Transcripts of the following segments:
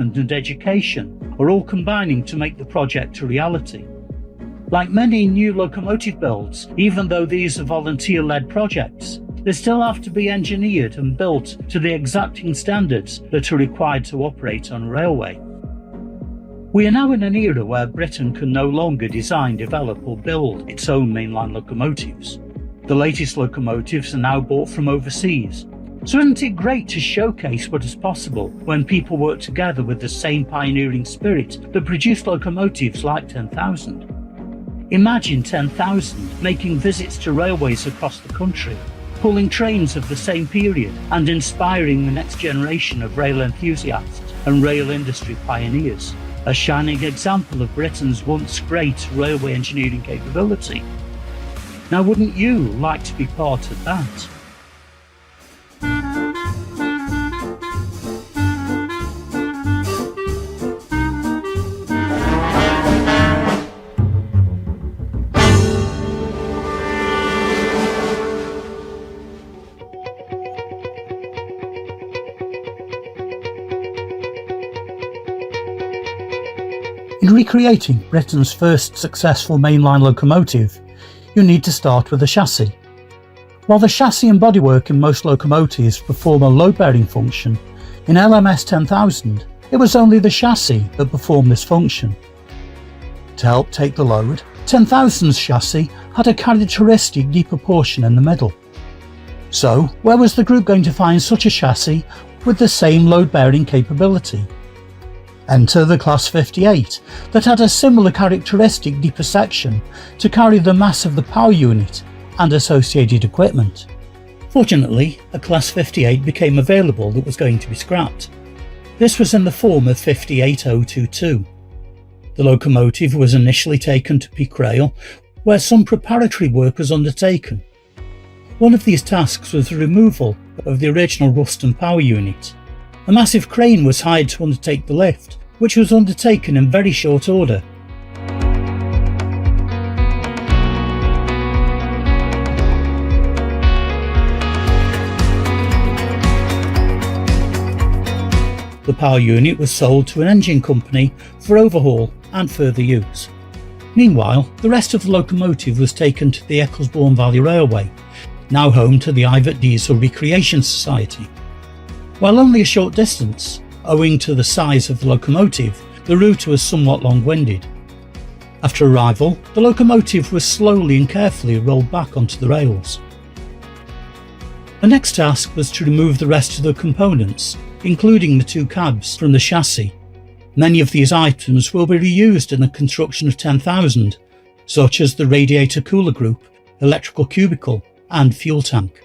and education are all combining to make the project a reality. Like many new locomotive builds, even though these are volunteer-led projects, they still have to be engineered and built to the exacting standards that are required to operate on a railway. We are now in an era where Britain can no longer design, develop or build its own mainline locomotives. The latest locomotives are now bought from overseas. So isn't it great to showcase what is possible when people work together with the same pioneering spirit that produced locomotives like 10,000? Imagine 10,000 making visits to railways across the country, pulling trains of the same period and inspiring the next generation of rail enthusiasts and rail industry pioneers. A shining example of Britain's once great railway engineering capability. Now wouldn't you like to be part of that? In recreating Britain's first successful mainline locomotive, you need to start with a chassis. While the chassis and bodywork in most locomotives perform a load-bearing function, in LMS10000 it was only the chassis that performed this function. To help take the load, 10,000's chassis had a characteristic deeper portion in the middle. So, where was the group going to find such a chassis with the same load-bearing capability? Enter the Class 58 that had a similar characteristic deeper section to carry the mass of the power unit and associated equipment. Fortunately, a Class 58 became available that was going to be scrapped. This was in the form of 58022. The locomotive was initially taken to Peak Rail, where some preparatory work was undertaken. One of these tasks was the removal of the original Ruston power unit. A massive crane was hired to undertake the lift, which was undertaken in very short order. The power unit was sold to an engine company for overhaul and further use. Meanwhile, the rest of the locomotive was taken to the Ecclesbourne Valley Railway, now home to the Ivatt Diesel Recreation Society. While only a short distance, owing to the size of the locomotive, the route was somewhat long-winded. After arrival, the locomotive was slowly and carefully rolled back onto the rails. The next task was to remove the rest of the components, including the two cabs, from the chassis. Many of these items will be reused in the construction of 10,000, such as the radiator cooler group, electrical cubicle, and fuel tank.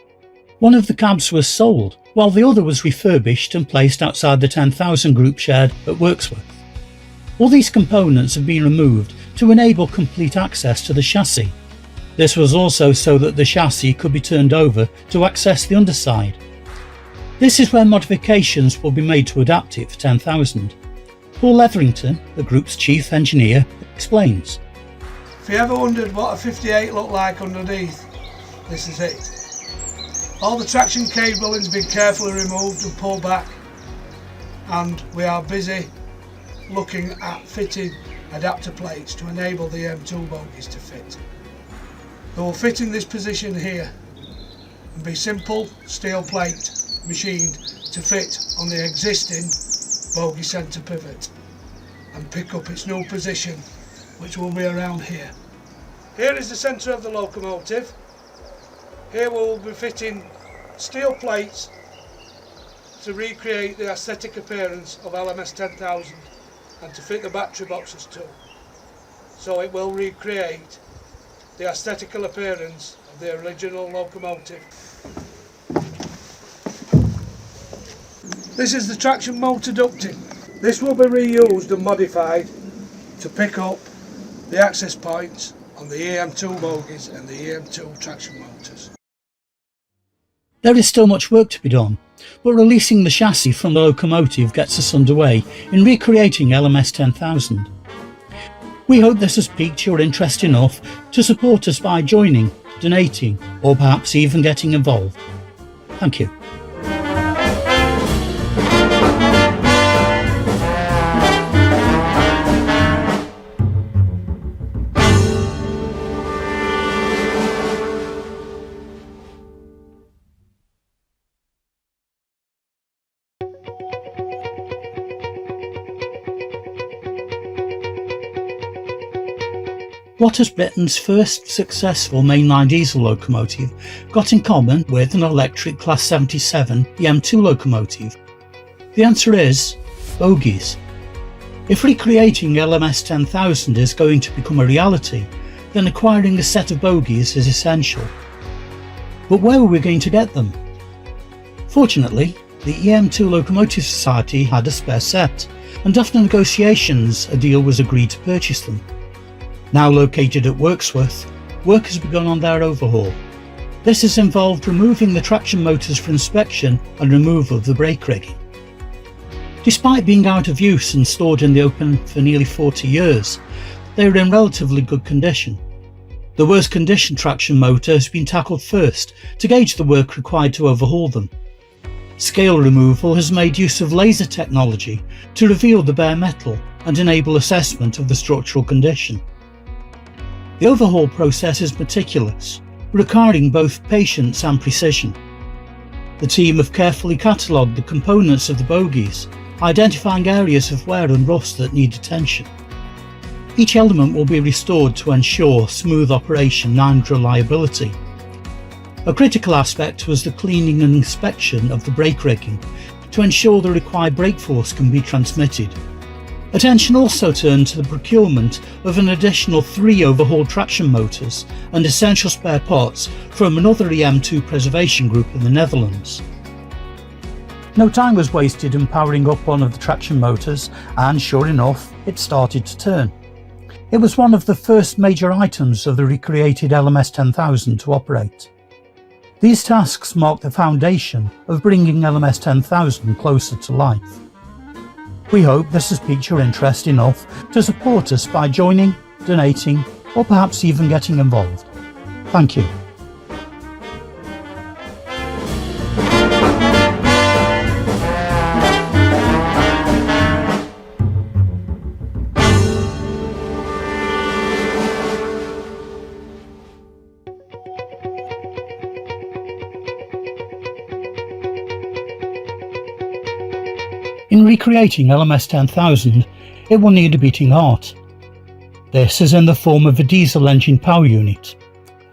One of the cabs was sold, while the other was refurbished and placed outside the 10,000 group shed at Wirksworth. All these components have been removed to enable complete access to the chassis. This was also so that the chassis could be turned over to access the underside. This is where modifications will be made to adapt it for 10,000. Paul Etherington, the group's chief engineer, explains. If you ever wondered what a 58 looked like underneath, this is it. All the traction cabling's been carefully removed and pulled back, and we are busy looking at fitting adapter plates to enable the M2 bogies to fit. They will fit in this position here and be simple steel plate machined to fit on the existing bogie centre pivot and pick up its new position, which will be around here. Here is the centre of the locomotive. Here we will be fitting steel plates to recreate the aesthetic appearance of LMS10000 and to fit the battery boxes too. So it will recreate the aesthetical appearance of the original locomotive. This is the traction motor ducting. This will be reused and modified to pick up the access points on the EM2 bogies and the EM2 traction motors. There is still much work to be done, but releasing the chassis from the locomotive gets us underway in recreating LMS10000. We hope this has piqued your interest enough to support us by joining, donating, or perhaps even getting involved. Thank you. What has Britain's first successful mainline diesel locomotive got in common with an electric Class 77 EM2 locomotive? The answer is bogies. If recreating LMS10000 is going to become a reality, then acquiring a set of bogies is essential. But where were we going to get them? Fortunately, the EM2 Locomotive Society had a spare set, and after negotiations a deal was agreed to purchase them. Now located at Wirksworth, work has begun on their overhaul. This has involved removing the traction motors for inspection and removal of the brake rigging. Despite being out of use and stored in the open for nearly 40 years, they are in relatively good condition. The worst condition traction motor has been tackled first to gauge the work required to overhaul them. Scale removal has made use of laser technology to reveal the bare metal and enable assessment of the structural condition. The overhaul process is meticulous, requiring both patience and precision. The team have carefully catalogued the components of the bogies, identifying areas of wear and rust that need attention. Each element will be restored to ensure smooth operation and reliability. A critical aspect was the cleaning and inspection of the brake rigging to ensure the required brake force can be transmitted. Attention also turned to the procurement of an additional 3 overhauled traction motors and essential spare parts from another EM2 preservation group in the Netherlands. No time was wasted in powering up one of the traction motors, and sure enough, it started to turn. It was one of the first major items of the recreated LMS10000 to operate. These tasks mark the foundation of bringing LMS10000 closer to life. We hope this has piqued your interest enough to support us by joining, donating, or perhaps even getting involved. Thank you. In recreating LMS10000, it will need a beating heart. This is in the form of a diesel engine power unit.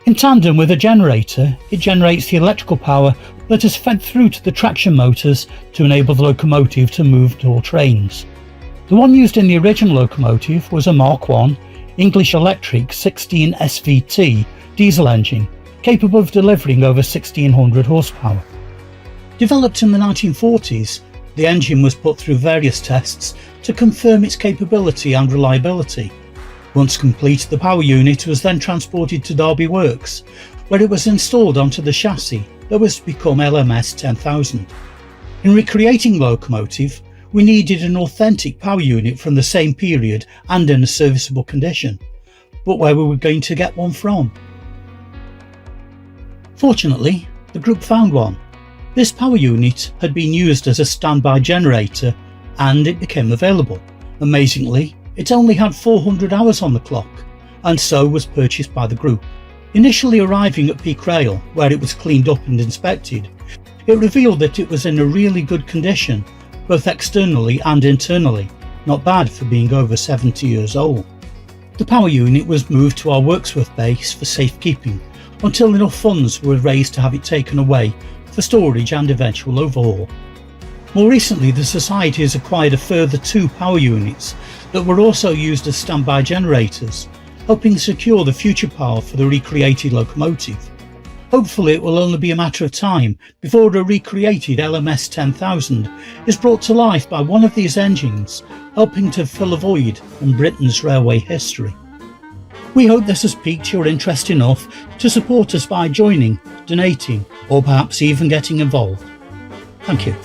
In tandem with a generator, it generates the electrical power that is fed through to the traction motors to enable the locomotive to move to all trains. The one used in the original locomotive was a Mark I English Electric 16 SVT diesel engine, capable of delivering over 1600 horsepower. Developed in the 1940s, the engine was put through various tests to confirm its capability and reliability. Once complete, the power unit was then transported to Derby Works, where it was installed onto the chassis that was to become LMS10000. In recreating the locomotive, we needed an authentic power unit from the same period and in a serviceable condition. But where were we going to get one from? Fortunately, the group found one. This power unit had been used as a standby generator and it became available. Amazingly, it only had 400 hours on the clock and so was purchased by the group. Initially arriving at Peak Rail, where it was cleaned up and inspected, it revealed that it was in a really good condition, both externally and internally, not bad for being over 70 years old. The power unit was moved to our Wirksworth base for safekeeping until enough funds were raised to have it taken away for storage and eventual overhaul. More recently, the Society has acquired a further 2 power units that were also used as standby generators, helping secure the future power for the recreated locomotive. Hopefully it will only be a matter of time before a recreated LMS10000 is brought to life by one of these engines, helping to fill a void in Britain's railway history. We hope this has piqued your interest enough to support us by joining, donating, or perhaps even getting involved. Thank you.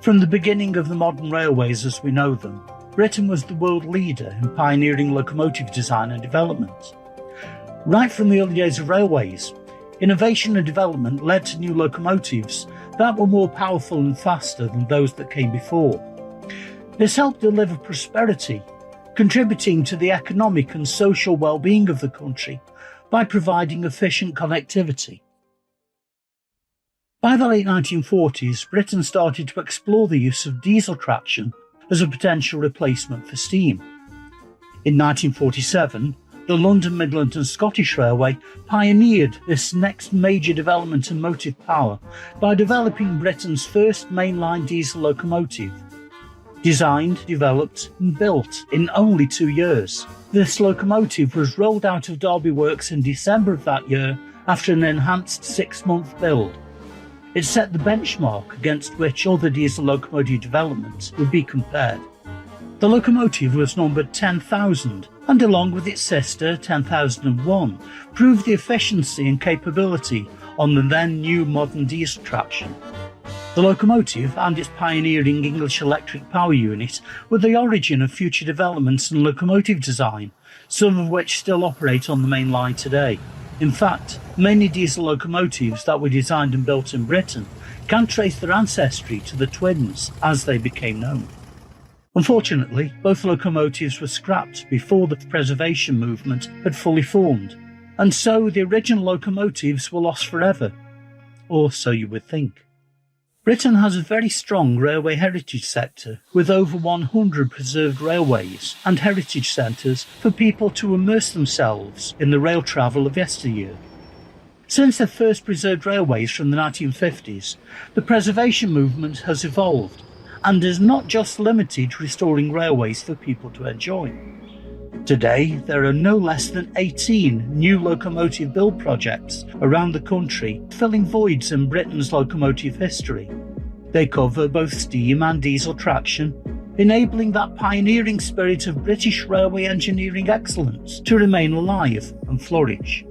From the beginning of the modern railways as we know them, Britain was the world leader in pioneering locomotive design and development. Right from the early days of railways, innovation and development led to new locomotives that were more powerful and faster than those that came before. This helped deliver prosperity, contributing to the economic and social well-being of the country by providing efficient connectivity. By the late 1940s, Britain started to explore the use of diesel traction as a potential replacement for steam. In 1947, the London, Midland and Scottish Railway pioneered this next major development in motive power by developing Britain's first mainline diesel locomotive. Designed, developed and built in only 2 years, this locomotive was rolled out of Derby Works in December of that year after an enhanced 6-month build. It set the benchmark against which other diesel locomotive developments would be compared. The locomotive was numbered 10,000 and, along with its sister 10,001, proved the efficiency and capability on the then new modern diesel traction. The locomotive and its pioneering English electric power unit were the origin of future developments in locomotive design, some of which still operate on the main line today. In fact, many diesel locomotives that were designed and built in Britain can trace their ancestry to the twins as they became known. Unfortunately, both locomotives were scrapped before the preservation movement had fully formed, and so the original locomotives were lost forever. Or so you would think. Britain has a very strong railway heritage sector, with over 100 preserved railways and heritage centres for people to immerse themselves in the rail travel of yesteryear. Since the first preserved railways from the 1950s, the preservation movement has evolved and is not just limited to restoring railways for people to enjoy. Today, there are no less than 18 new locomotive build projects around the country, filling voids in Britain's locomotive history. They cover both steam and diesel traction, enabling that pioneering spirit of British railway engineering excellence to remain alive and flourish.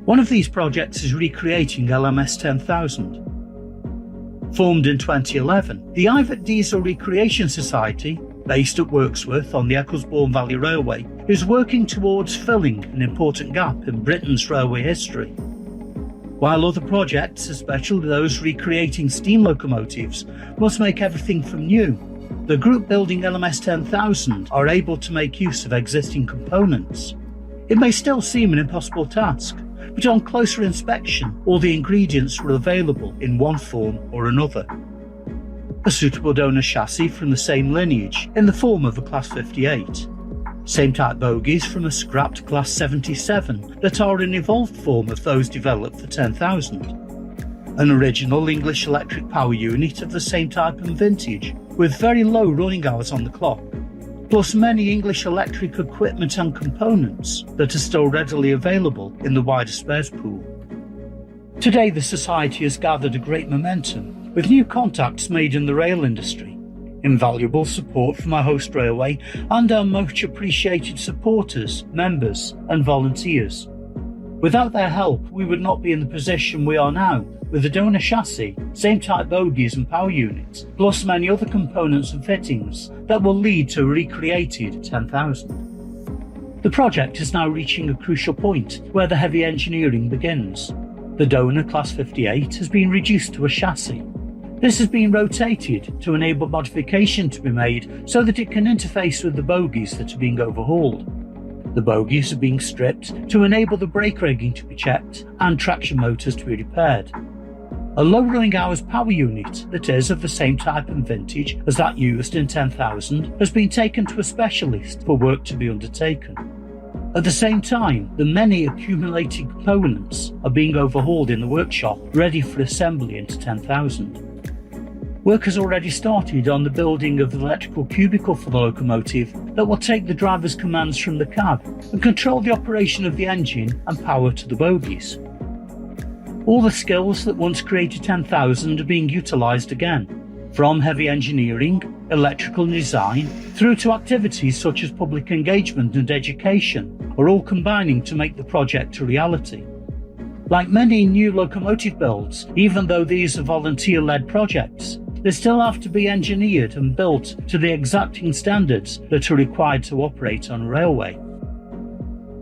One of these projects is recreating LMS10000. Formed in 2011, the Ivatt Diesel Recreation Society, based at Wirksworth on the Ecclesbourne Valley Railway, is working towards filling an important gap in Britain's railway history. While other projects, especially those recreating steam locomotives, must make everything from new, the group building LMS10000 are able to make use of existing components. It may still seem an impossible task, but on closer inspection, all the ingredients were available in one form or another. A suitable donor chassis from the same lineage in the form of a Class 58. Same type bogies from a scrapped Class 77 that are an evolved form of those developed for 10,000. An original English electric power unit of the same type and vintage with very low running hours on the clock, plus many English electric equipment and components that are still readily available in the wider spares pool. Today the Society has gathered a great momentum, with new contacts made in the rail industry, invaluable support from our host railway and our much appreciated supporters, members and volunteers. Without their help, we would not be in the position we are now, with a donor chassis, same type bogies and power units, plus many other components and fittings that will lead to a recreated 10,000. The project is now reaching a crucial point where the heavy engineering begins. The donor Class 58 has been reduced to a chassis. This has been rotated to enable modification to be made so that it can interface with the bogies that are being overhauled. The bogies are being stripped to enable the brake rigging to be checked and traction motors to be repaired. A low running hours power unit that is of the same type and vintage as that used in 10,000 has been taken to a specialist for work to be undertaken. At the same time, the many accumulated components are being overhauled in the workshop, ready for assembly into 10,000. Work has already started on the building of the electrical cubicle for the locomotive that will take the driver's commands from the cab and control the operation of the engine and power to the bogies. All the skills that once created 10,000 are being utilised again, from heavy engineering, electrical design, through to activities such as public engagement and education are all combining to make the project a reality. Like many new locomotive builds, even though these are volunteer-led projects, They still have to be engineered and built to the exacting standards that are required to operate on a railway.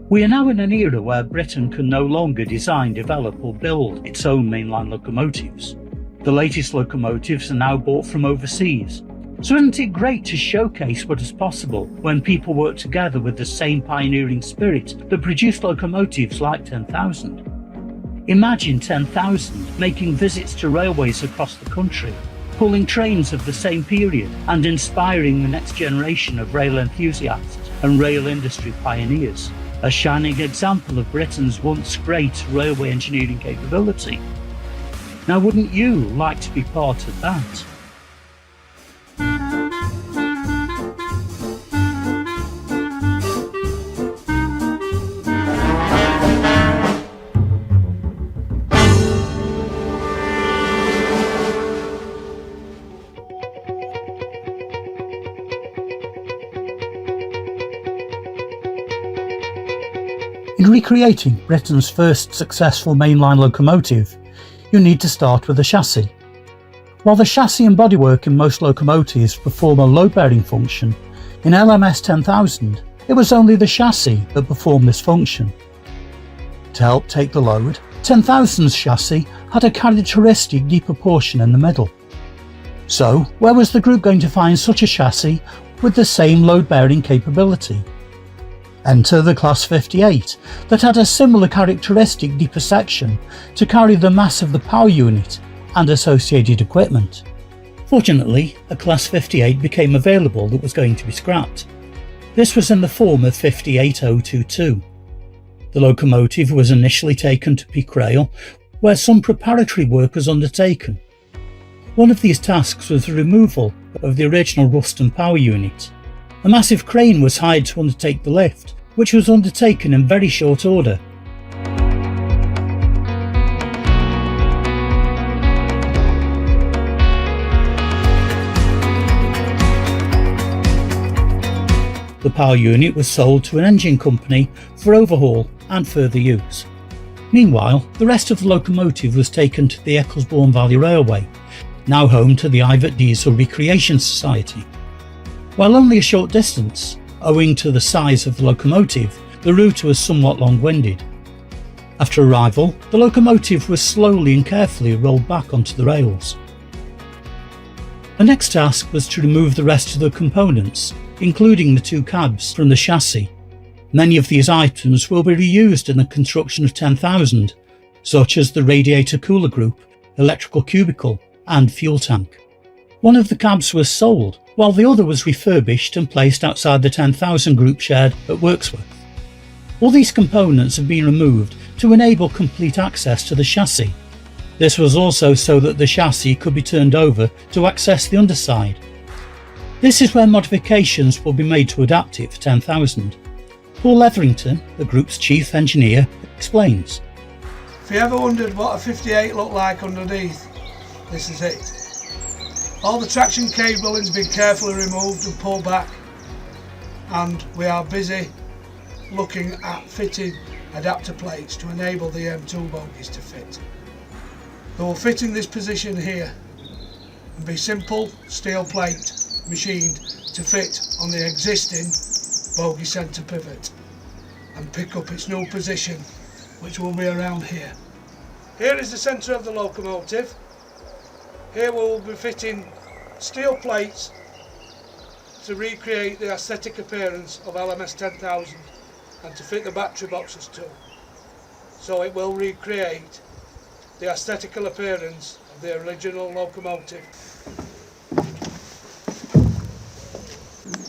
We are now in an era where Britain can no longer design, develop or build its own mainline locomotives. The latest locomotives are now bought from overseas. So isn't it great to showcase what is possible when people work together with the same pioneering spirit that produced locomotives like 10,000? Imagine 10,000 making visits to railways across the country, pulling trains of the same period and inspiring the next generation of rail enthusiasts and rail industry pioneers. A shining example of Britain's once great railway engineering capability. Now wouldn't you like to be part of that? In recreating Britain's first successful mainline locomotive, you need to start with the chassis. While the chassis and bodywork in most locomotives perform a load-bearing function, in LMS10000 it was only the chassis that performed this function. To help take the load, 10,000's chassis had a characteristic deeper portion in the middle. So, where was the group going to find such a chassis with the same load-bearing capability? Enter the Class 58, that had a similar characteristic deeper section to carry the mass of the power unit and associated equipment. Fortunately, a Class 58 became available that was going to be scrapped. This was in the form of 58022. The locomotive was initially taken to Peak Rail, where some preparatory work was undertaken. One of these tasks was the removal of the original Ruston power unit. A massive crane was hired to undertake the lift, which was undertaken in very short order. The power unit was sold to an engine company for overhaul and further use. Meanwhile, the rest of the locomotive was taken to the Ecclesbourne Valley Railway, now home to the Ivatt Diesel Recreation Society. While only a short distance, owing to the size of the locomotive, the route was somewhat long-winded. After arrival, the locomotive was slowly and carefully rolled back onto the rails. The next task was to remove the rest of the components, including the two cabs, from the chassis. Many of these items will be reused in the construction of 10,000, such as the radiator cooler group, electrical cubicle, and fuel tank. One of the cabs was sold, while the other was refurbished and placed outside the 10,000 group shed at Wirksworth. All these components have been removed to enable complete access to the chassis. This was also so that the chassis could be turned over to access the underside. This is where modifications will be made to adapt it for 10,000. Paul Letherington, the group's chief engineer, explains. If you ever wondered what a 58 looked like underneath, this is it. All the traction cabling has been carefully removed and pulled back, and we are busy looking at fitting adapter plates to enable the M2 bogies to fit. They will fit in this position here and be simple steel plate machined to fit on the existing bogie centre pivot and pick up its new position, which will be around here. Here is the centre of the locomotive. Here we will be fitting steel plates to recreate the aesthetic appearance of LMS10000 and to fit the battery boxes too. So it will recreate the aesthetical appearance of the original locomotive.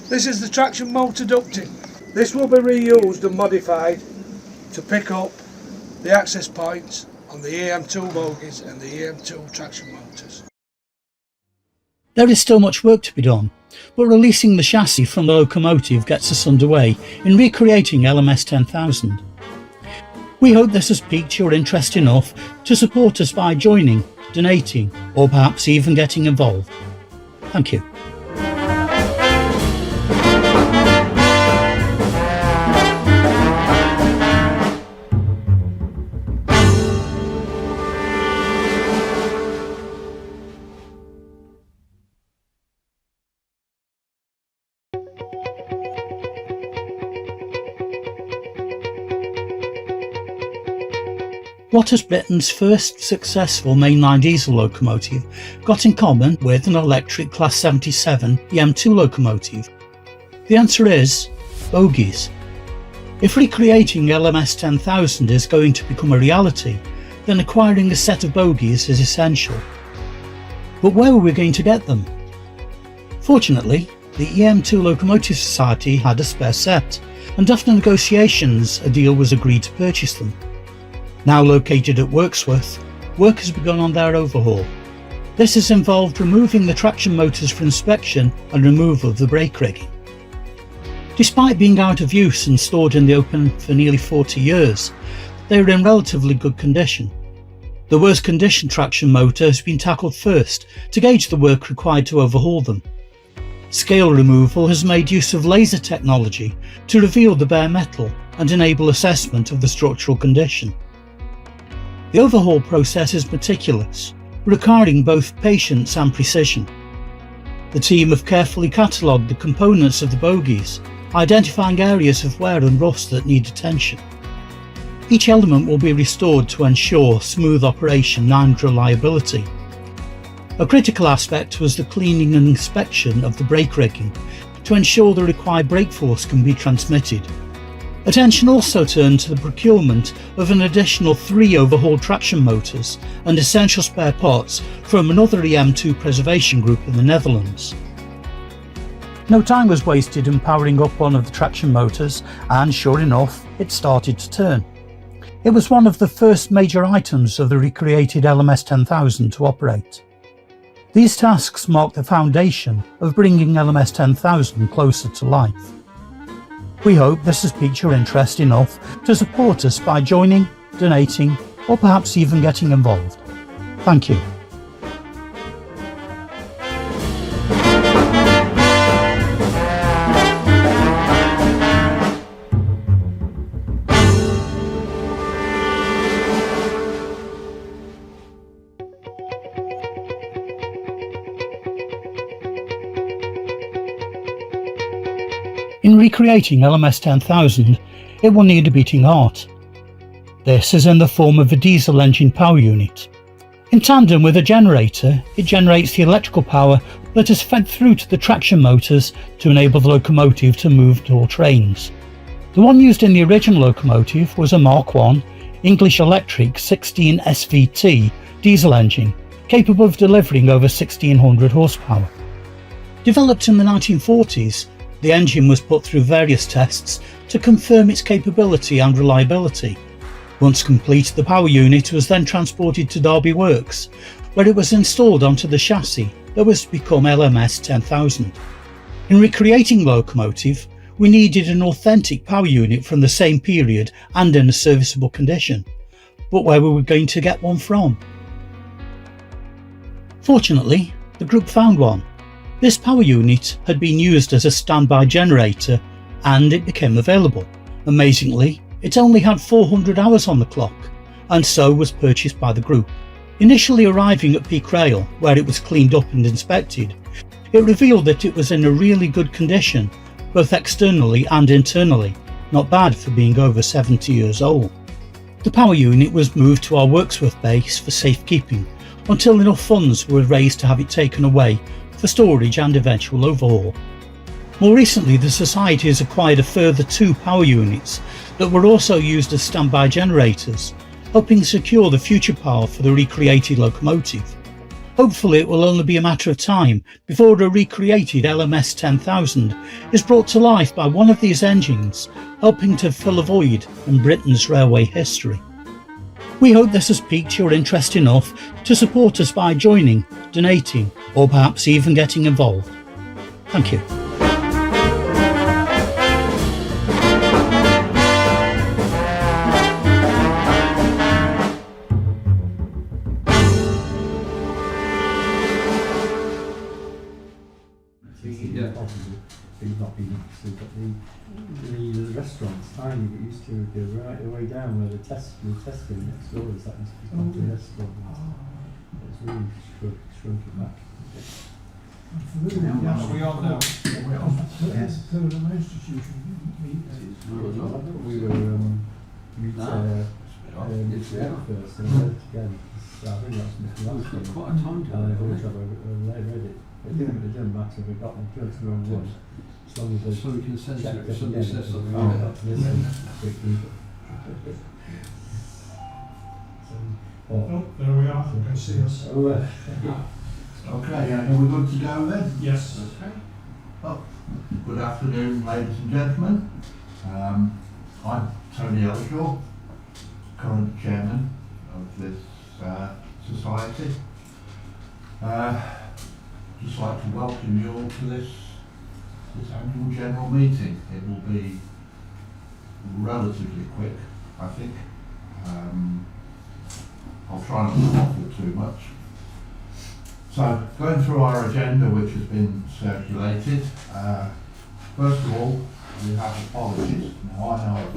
This is the traction motor ducting. This will be reused and modified to pick up the access points on the EM2 bogies and the EM2 traction motors. There is still much work to be done, but releasing the chassis from the locomotive gets us underway in recreating LMS10000. We hope this has piqued your interest enough to support us by joining, donating, or perhaps even getting involved. Thank you. What has Britain's first successful mainline diesel locomotive got in common with an electric Class 77 EM2 locomotive? The answer is bogies. If recreating LMS10000 is going to become a reality, then acquiring a set of bogies is essential. But where were we going to get them? Fortunately, the EM2 Locomotive Society had a spare set, and after negotiations a deal was agreed to purchase them. Now located at Wirksworth, work has begun on their overhaul. This has involved removing the traction motors for inspection and removal of the brake rigging. Despite being out of use and stored in the open for nearly 40 years, they are in relatively good condition. The worst condition traction motor has been tackled first to gauge the work required to overhaul them. Scale removal has made use of laser technology to reveal the bare metal and enable assessment of the structural condition. The overhaul process is meticulous, requiring both patience and precision. The team have carefully catalogued the components of the bogies, identifying areas of wear and rust that need attention. Each element will be restored to ensure smooth operation and reliability. A critical aspect was the cleaning and inspection of the brake rigging to ensure the required brake force can be transmitted. Attention also turned to the procurement of an additional 3 overhauled traction motors and essential spare parts from another EM2 preservation group in the Netherlands. No time was wasted in powering up one of the traction motors, and sure enough, it started to turn. It was one of the first major items of the recreated LMS10000 to operate. These tasks mark the foundation of bringing LMS10000 closer to life. We hope this has piqued your interest enough to support us by joining, donating, or perhaps even getting involved. Thank you. In recreating LMS10000, it will need a beating heart. This is in the form of a diesel engine power unit. In tandem with a generator, it generates the electrical power that is fed through to the traction motors to enable the locomotive to move to all trains. The one used in the original locomotive was a Mark I English Electric 16 SVT diesel engine, capable of delivering over 1600 horsepower. Developed in the 1940s, the engine was put through various tests to confirm its capability and reliability. Once complete, the power unit was then transported to Derby Works, where it was installed onto the chassis that was to become LMS10000. In recreating the locomotive, we needed an authentic power unit from the same period and in a serviceable condition. But where were we going to get one from? Fortunately, the group found one. This power unit had been used as a standby generator and it became available. Amazingly, it only had 400 hours on the clock and so was purchased by the group. Initially arriving at Peak Rail, where it was cleaned up and inspected, it revealed that it was in a really good condition, both externally and internally, not bad for being over 70 years old. The power unit was moved to our Wirksworth base for safekeeping until enough funds were raised to have it taken away for storage and eventual overhaul. More recently, the Society has acquired a further 2 power units that were also used as standby generators, helping secure the future power for the recreated locomotive. Hopefully it will only be a matter of time before a recreated LMS10000 is brought to life by one of these engines, helping to fill a void in Britain's railway history. We hope this has piqued your interest enough to support us by joining, donating, or perhaps even getting involved. Thank you. The restaurant's tiny, but used to go right the way down where the testing next door is. That used to be called the restaurant. It's really shrunk it back. We all know. Yes. We were this week first and I read it again. So I think that's the last It's got week. quite a time to And it, every hasn't time I read it. It didn't matter if we got the judge the wrong one. As long as it? they So we can censor checked it it if somebody again. says So something. we got to listen quickly. So, Oh, there we are, you can see us. Okay, are we good to go then? Yes. Okay. Well, good afternoon, ladies and gentlemen. I'm Tony Elshaw, current chairman of this society. Just like to welcome you all to this annual general meeting. It will be relatively quick, I think. I'll try not to waffle too much. So, going through our agenda, which has been circulated, first of all, we have apologies. Now, I know of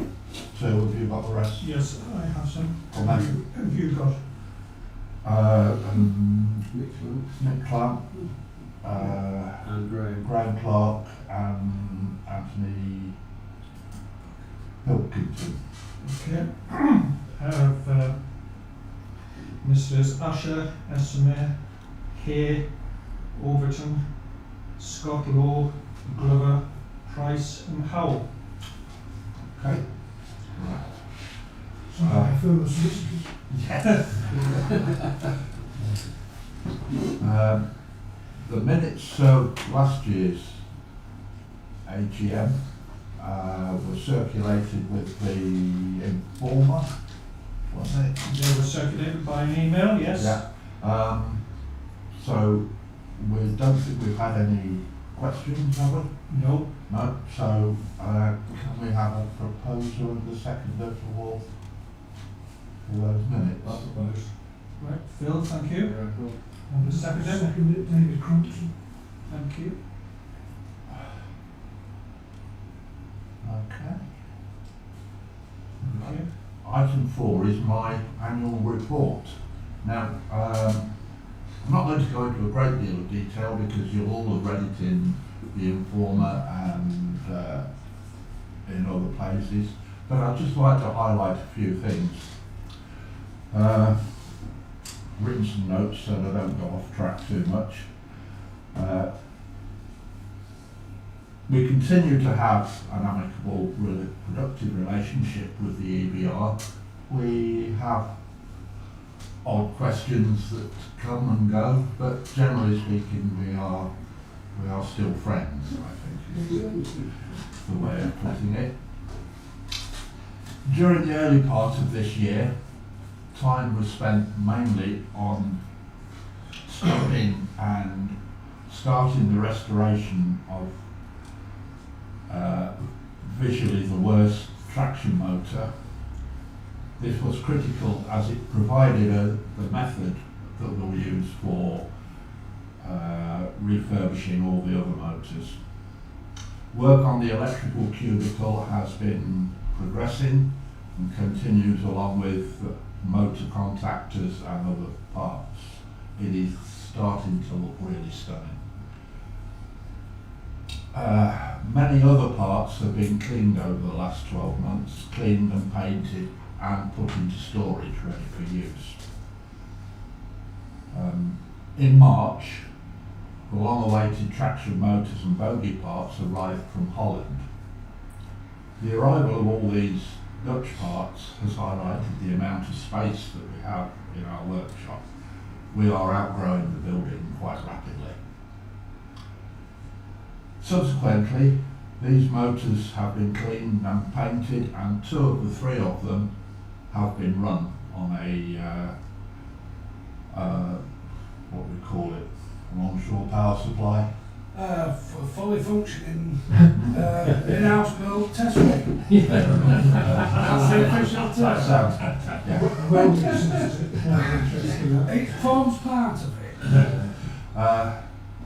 two, have you got the rest? Yes, I have some. Well, maybe. Have you got? Nick Clamp, And Graham. Graham Clark, and Anthony Pilkington. Okay. Have Mrs. Asher, Esmer, Hay, Overton, Scott Lowe, Glover, Price and Howell. Okay. Right. I feel the solicitors. Yes. The minutes of last year's AGM were circulated with the informer, wasn't it? They were circulated by an email, yes? Yeah. So we don't think we've had any questions, have we? No. No. So can we have a proposer and a seconder for those minutes? Right, Phil, thank you. Yeah, cool. And the secretary? Seconded, David Crumpton. Thank you. Okay. Okay. Item 4 is my annual report. Now, I'm not going to go into a great deal of detail because you'll all have read it in the Informer and in other places, but I'd just like to highlight a few things. Written some notes so that I don't go off track too much. We continue to have an amicable, really productive relationship with the EBR. We have odd questions that come and go, but generally speaking, we are still friends, I think is the way of putting it. During the early part of this year, time was spent mainly on stopping and starting the restoration of visually the worst traction motor. This was critical as it provided the method that we'll use for refurbishing all the other motors. Work on the electrical cubicle has been progressing and continues along with motor contactors and other parts. It is starting to look really stunning. Many other parts have been cleaned over the last 12 months, cleaned and painted and put into storage ready for use. In March, the long-awaited traction motors and bogie parts arrived from Holland. The arrival of all these Dutch parts has highlighted the amount of space that we have in our workshop. We are outgrowing the building quite rapidly. Subsequently, these motors have been cleaned and painted, and 2 of the 3 of them have been run on a what we call it, an onshore power supply. Fully functioning in-house built test rig. That's the official term. That sounds, yeah. It forms part of it.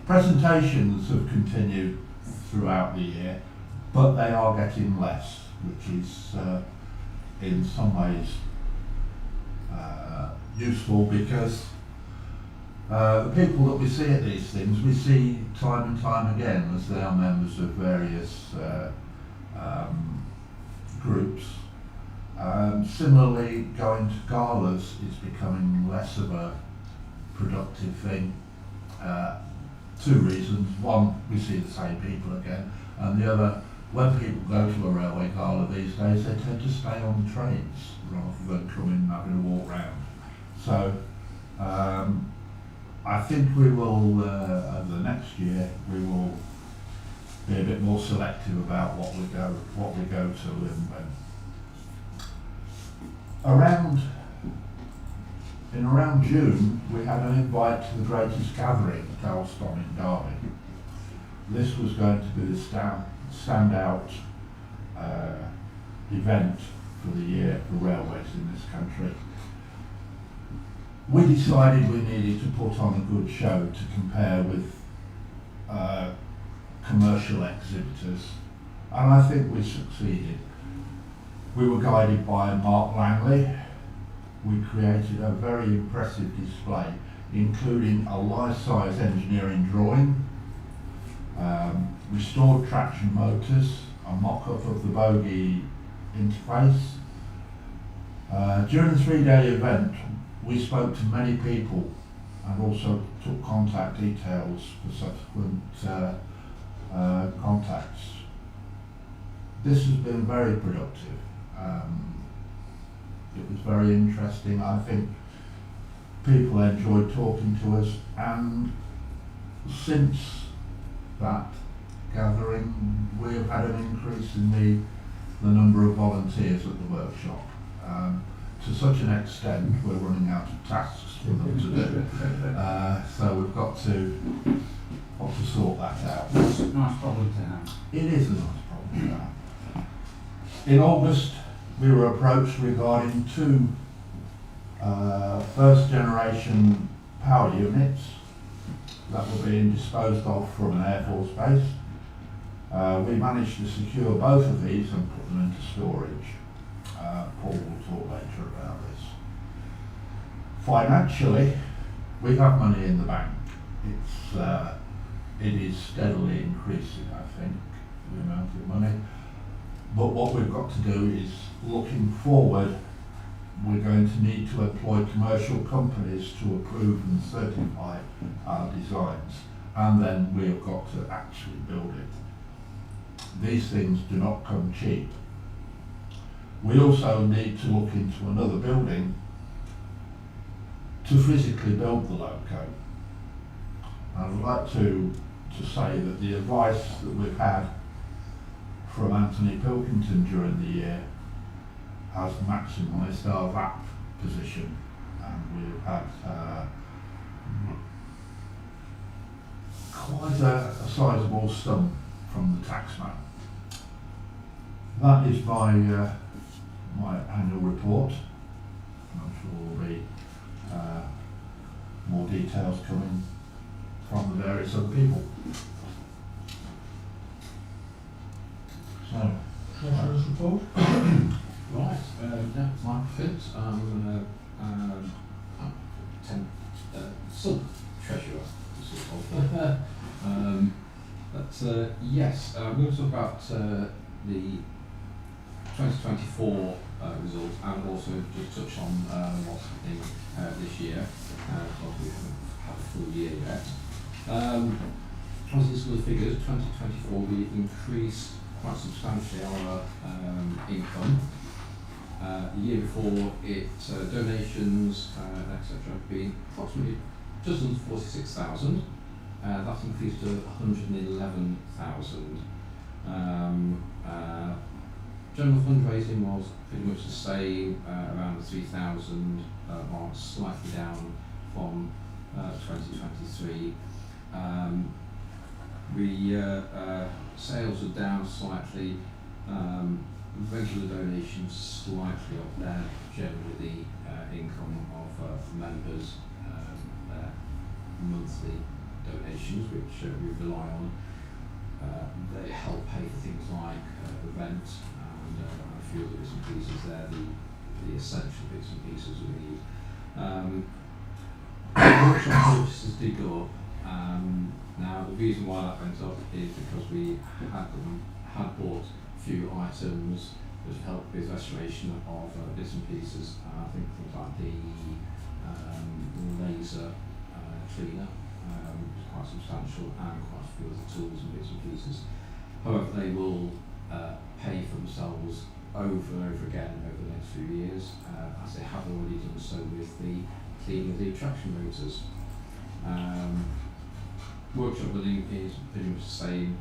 Presentations have continued throughout the year, but they are getting less, which is in some ways useful because the people that we see at these things, we see time and time again as they are members of various groups, Similarly, going to galas is becoming less of a productive thing. Two reasons. One, we see the same people again, and the other, when people go to a railway gala these days, they tend to stay on the trains rather than coming and having a walk round. So I think we will, over the next year, we will be a bit more selective about what we go to and when. In around June, we had an invite to the greatest gathering at Alstom in Derby. This was going to be the standout event for the year for railways in this country. We decided we needed to put on a good show to compare with commercial exhibitors, and I think we succeeded. We were guided by Mark Langley. We created a very impressive display, including a life-size engineering drawing, restored traction motors, a mock-up of the bogie interface. During the 3-day event, we spoke to many people and also took contact details for subsequent contacts. This has been very productive. It was very interesting. I think people enjoyed talking to us, and since that gathering we have had an increase in the number of volunteers at the workshop, to such an extent we're running out of tasks for them to do. So we've got to sort that out. It's a nice problem to have. It is a nice problem to have. In August, we were approached regarding 2 first generation power units that were being disposed of from an Air Force base. We managed to secure both of these and put them into storage. Paul will talk later about this. Financially, we have money in the bank. It is steadily increasing, I think, the amount of money. But what we've got to do is, looking forward, we're going to need to employ commercial companies to approve and certify our designs, and then we've got to actually build it. These things do not come cheap. We also need to look into another building to physically build the loco. I'd like to say that the advice that we've had from Anthony Pilkington during the year has maximised our VAT position, and we've had quite a sizable sum from the taxman. That is my annual report. I'm sure there will be more details coming from the various other people. So, Treasurer's report. Right, Mike Fitz, sub-treasurer, yes, we're going to talk about the 2024 results, and also just touch on what's happening this year, because we haven't had a full year yet. As these are the figures, 2024 we increased quite substantially our income. The year before it, donations, etc. have been approximately just under 46,000. That increased to 111,000. General fundraising was pretty much the same, around the 3,000 mark, slightly down from 2023. Sales are down slightly, regular donations slightly up there, generally the income of members, their monthly donations, which we rely on. They help pay for things like the rent and a few other bits and pieces there, the essential bits and pieces we need. Workshop purchases did go up. Now the reason why that went up is because we had bought a few items just help with restoration of bits and pieces. I think things like the laser cleaner is quite substantial, and quite a few other tools and bits and pieces. However, they will pay for themselves over and over again over the next few years, as they have already done so with the cleaning of the traction motors. Workshop billing is pretty much the same.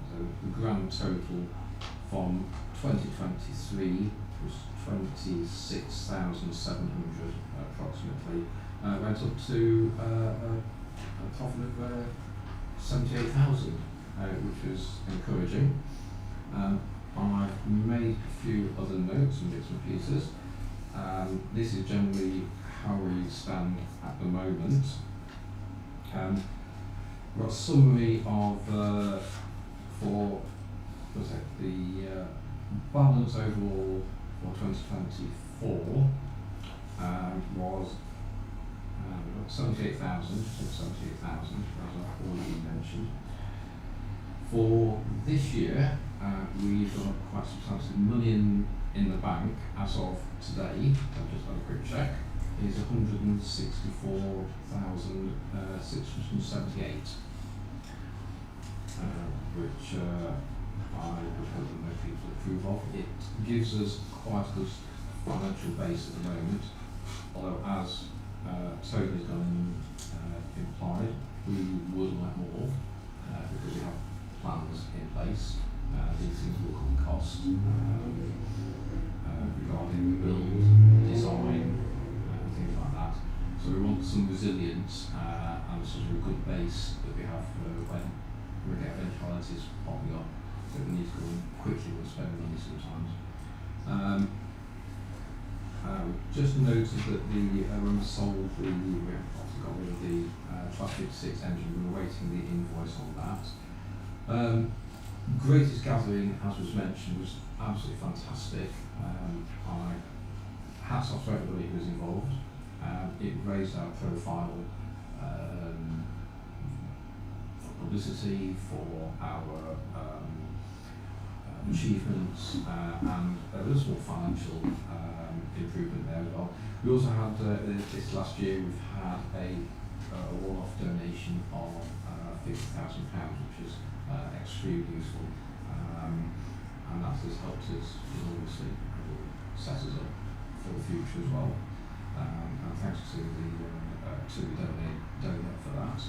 So the grand total from 2023 was 26,700 approximately. Went up to a profit of 78,000, which was encouraging. I've made a few other notes and bits and pieces. This is generally how we stand at the moment. We've got a summary of for the balance overall for 2024 was 78,000, just 78,000, as I've already mentioned. For this year, we've got quite substantial money in the bank as of today. I've just had a quick check. Is 164,678, which I would hope that most people approve of. It gives us quite a good financial base at the moment, although as Tony has gone implied, we would like more because we have plans in place. These things will come cost regarding the build, design, things like that. So we want some resilience and sort of a good base that we have when we get eventualities popping up. So we need to go quickly and spend money sometimes. Just noted that when we sold we obviously got rid of the Class 56 engine. We were waiting the invoice on that. Greatest Gathering, as was mentioned, was absolutely fantastic. Hats off to everybody who was involved. It raised our profile for publicity, for our achievements, and there was more financial improvement there as well. We also had, this last year, we've had a one-off donation of £50,000, which is extremely useful, and that has helped us enormously, set us up for the future as well. And thanks to the donor for that.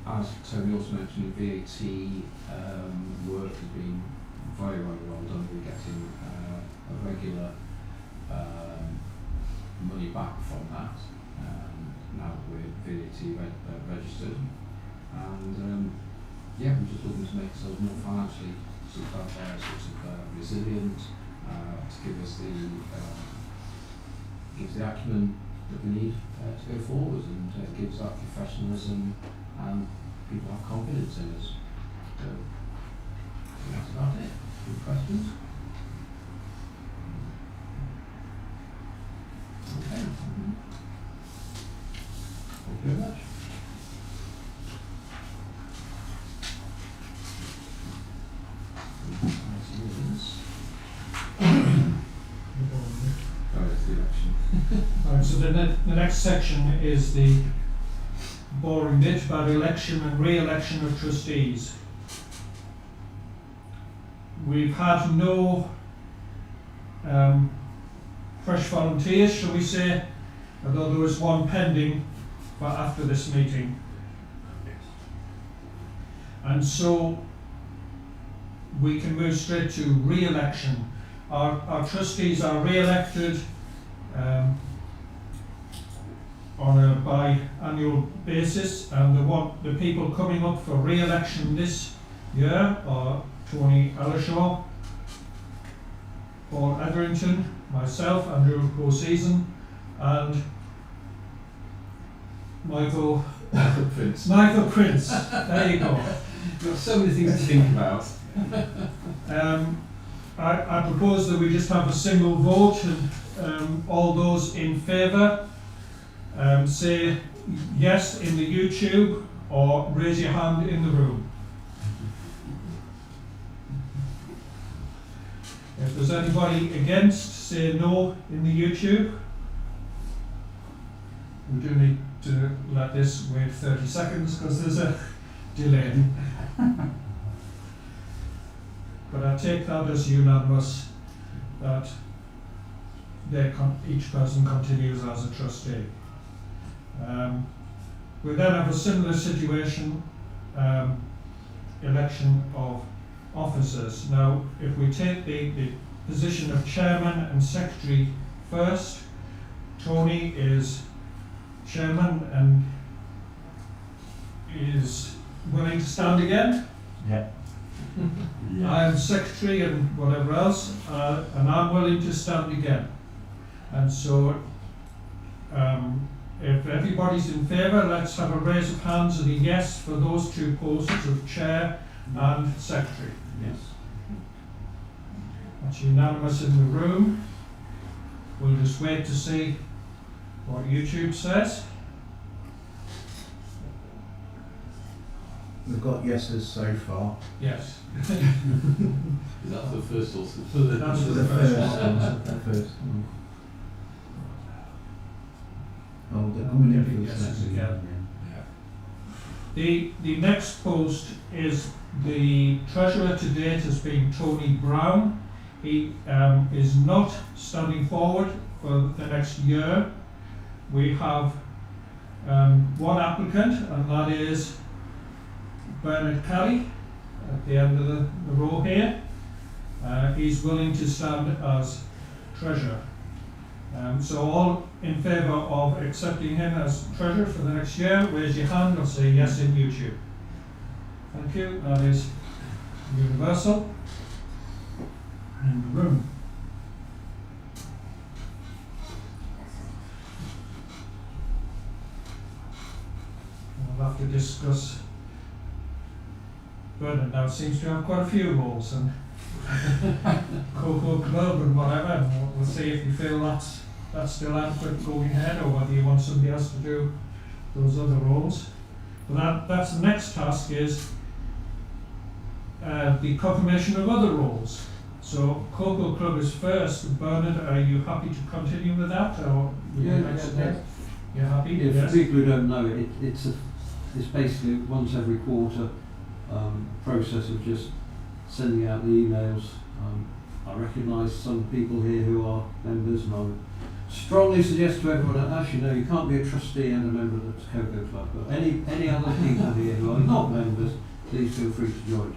As Tony also mentioned, VAT work has been very well done. We're getting a regular money back from that now that we're VAT registered, and yeah, we're just looking to make ourselves more financially resilient, to give us the acumen that we need to go forward, and gives that professionalism, and people have confidence in us. So that's about it. Any questions? Okay. Thank you very much. Right, so the next section is the boring bit about election and re-election of trustees. We've had no fresh volunteers, shall we say, although there was one pending for after this meeting. And so we can move straight to re-election. Our trustees are re-elected on a biannual basis, and the people coming up for re-election this year are Tony Ellershaw, Paul Etherington, myself, Andrew Coseason, and Michael Prince. Michael Prince. There you go. You've got so many things to think about. I propose that we just have a single vote, and all those in favour say yes in the YouTube or raise your hand in the room. If there's anybody against, say no in the YouTube. We do need to let this wait 30 seconds because there's a delay. But I take that as unanimous that each person continues as a trustee. We then have a similar situation, election of officers. Now, if we take the position of chairman and secretary first, Tony is chairman and is willing to stand again. Yeah. I am secretary and whatever else, and I'm willing to stand again. And so, if everybody's in favour, let's have a raise of hands and a yes for those two posts of chair and secretary. Yes. That's unanimous in the room. We'll just wait to see what YouTube says. We've got yeses so far. Yes. Is that the first or the That's The the first first one. one. The first one. Oh, they're coming in for the Yeses second again. one. The next post is the treasurer to date has been Tony Brown. He is not standing forward for the next year. We have one applicant, and that is Bernard Kelly at the end of the row here. He's willing to stand as treasurer. So all in favour of accepting him as treasurer for the next year, raise your hand or say yes in YouTube. Thank you. That is universal in the room. We'll have to discuss. Bernard now seems to have quite a few roles and Cocoa Club and whatever. And we'll see if you feel that's still adequate going ahead, or whether you want somebody else to do those other roles. But that's the next task, is the confirmation of other roles. So Cocoa Club is first. Bernard, are you happy to continue with that, or would you like to yeah. You're happy? Yeah, Yes. for people who don't know it, it's basically once every quarter process of just sending out the emails. I recognise some people here who are members, and I would strongly suggest to everyone that actually no, you can't be a trustee and a member of the Cocoa Club. But any other people here who are not members, please feel free to join.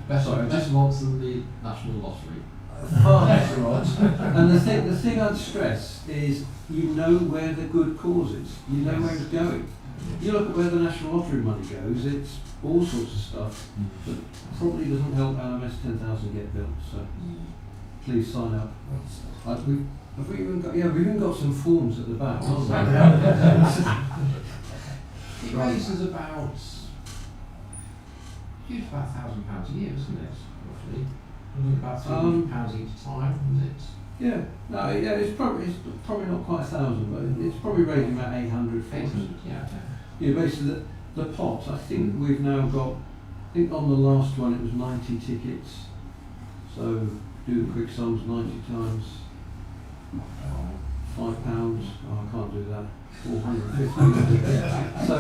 Better odds than the National Lottery. Far better odds. And the thing I'd stress is you know where the good cause is. You know where it's going. You look at where the National Lottery money goes, it's all sorts of stuff that probably doesn't help LMS 10000 get built. So please sign up. Have we even got? Yeah, we've even got some forms at the back. It raises about £1,000 a year, isn't it? Roughly. About £300 each time, is it? Yeah, no, yeah, it's probably not quite 1,000, but it's probably raising about 800. 800, yeah. Yeah, basically the pot. I think we've now got. I think on the last one it was 90 tickets. So do the quick sums: 90 times £5. Oh, I can't do that. 450. So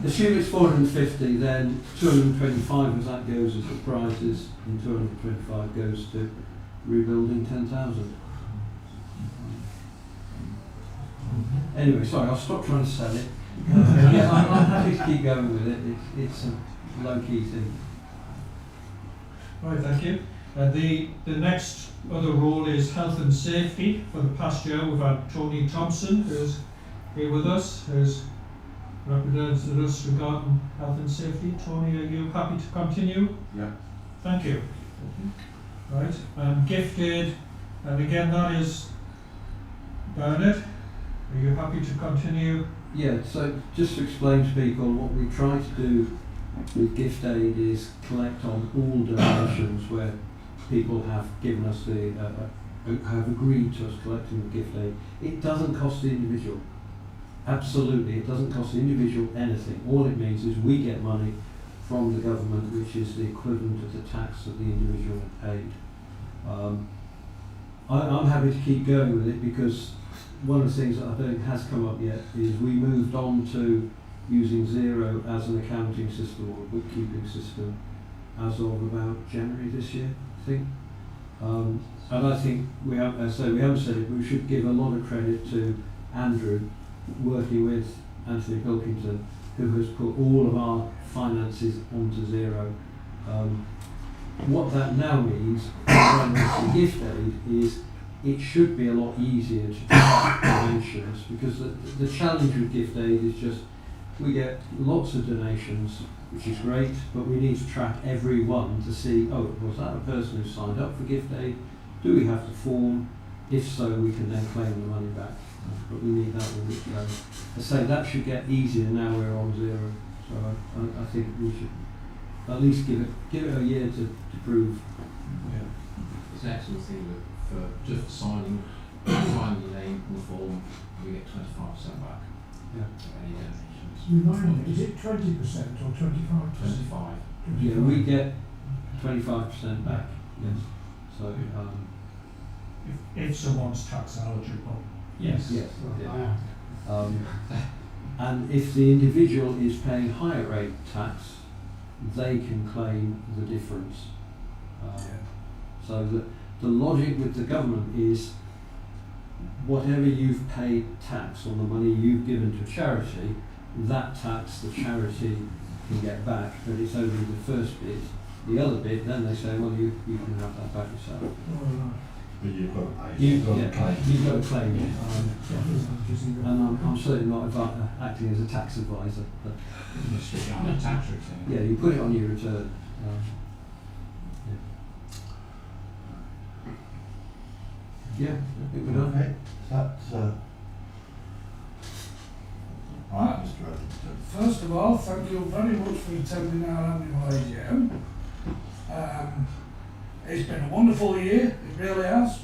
assume it's 450, then 225 of that goes as the prizes, and 225 goes to rebuilding 10,000. Anyway, sorry, I'll stop trying to sell it. Yeah, I'm happy to keep going with it. It's a low-key thing. Right, thank you. The next other role is health and safety. For the past year, we've had Tony Thompson, who's here with us, who's represented us regarding health and safety. Tony, are you happy to continue? Yeah. Thank you. Right, and gifted, and again that is Bernard. Are you happy to continue? Yeah, so just to explain to people, what we try to do with gift aid is collect on all donations where people have given us have agreed to us collecting the gift aid. It doesn't cost the individual. Absolutely, it doesn't cost the individual anything. All it means is we get money from the government, which is the equivalent of the tax that the individual had paid. I'm happy to keep going with it because one of the things that I don't think has come up yet is we moved on to using Xero as an accounting system or a bookkeeping system as of about January this year, I think. And I think we haven't said it, but we should give a lot of credit to Andrew working with Anthony Pilkington, who has put all of our finances onto Xero. What that now means when it's a gift aid is it should be a lot easier to track donations, because the challenge with gift aid is just we get lots of donations, which is great, but we need to track every one to see, oh, was that a person who signed up for gift aid? Do we have the form? If so, we can then claim the money back. But we need that one. I say that should get easier now we're on Xero. So I think we should at least give it a year to prove. Yeah. It's an excellent thing that for just signing your name on the form, we get 25% back. Yeah. Of any donations. Remind me, is it 20% or 25%? 25. Yeah, we get 25% back. Yes. So If someone's tax eligible. yes. Yeah. Ah. And if the individual is paying higher rate tax, they can claim the difference. So the logic with the government is whatever you've paid tax on the money you've given to charity, that tax the charity can get back, but it's only the first bit. The other bit, then they say, well, you can have that back yourself. But you've got to pay. You've got to claim it. And I'm certainly not acting as a tax advisor. But You stick it on a tax return. yeah, you put it on your return. Yeah, I think we're done. Okay, that's right, Mr. Reddington. First of all, thank you very much for attending our annual AGM. It's been a wonderful year, it really has.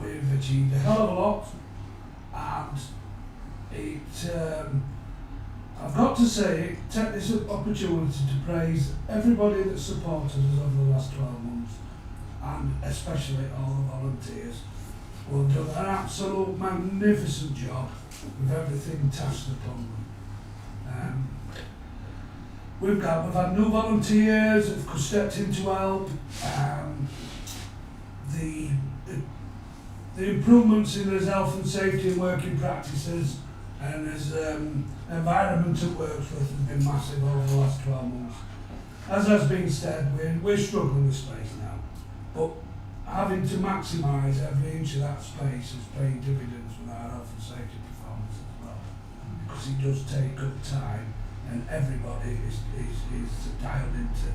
We've achieved a hell of a lot, and I've got to say, take this opportunity to praise everybody that supported us over the last 12 months, and especially all the volunteers who have done an absolute magnificent job with everything tasked upon them. We've had new volunteers who've stepped in to help. The improvements in his health and safety and working practices and his environment at Worksworth has been massive over the last 12 months. As has been said, we're struggling with space now, but having to maximise every inch of that space is paying dividends with our health and safety performance as well, because it does take up time and everybody is dialed into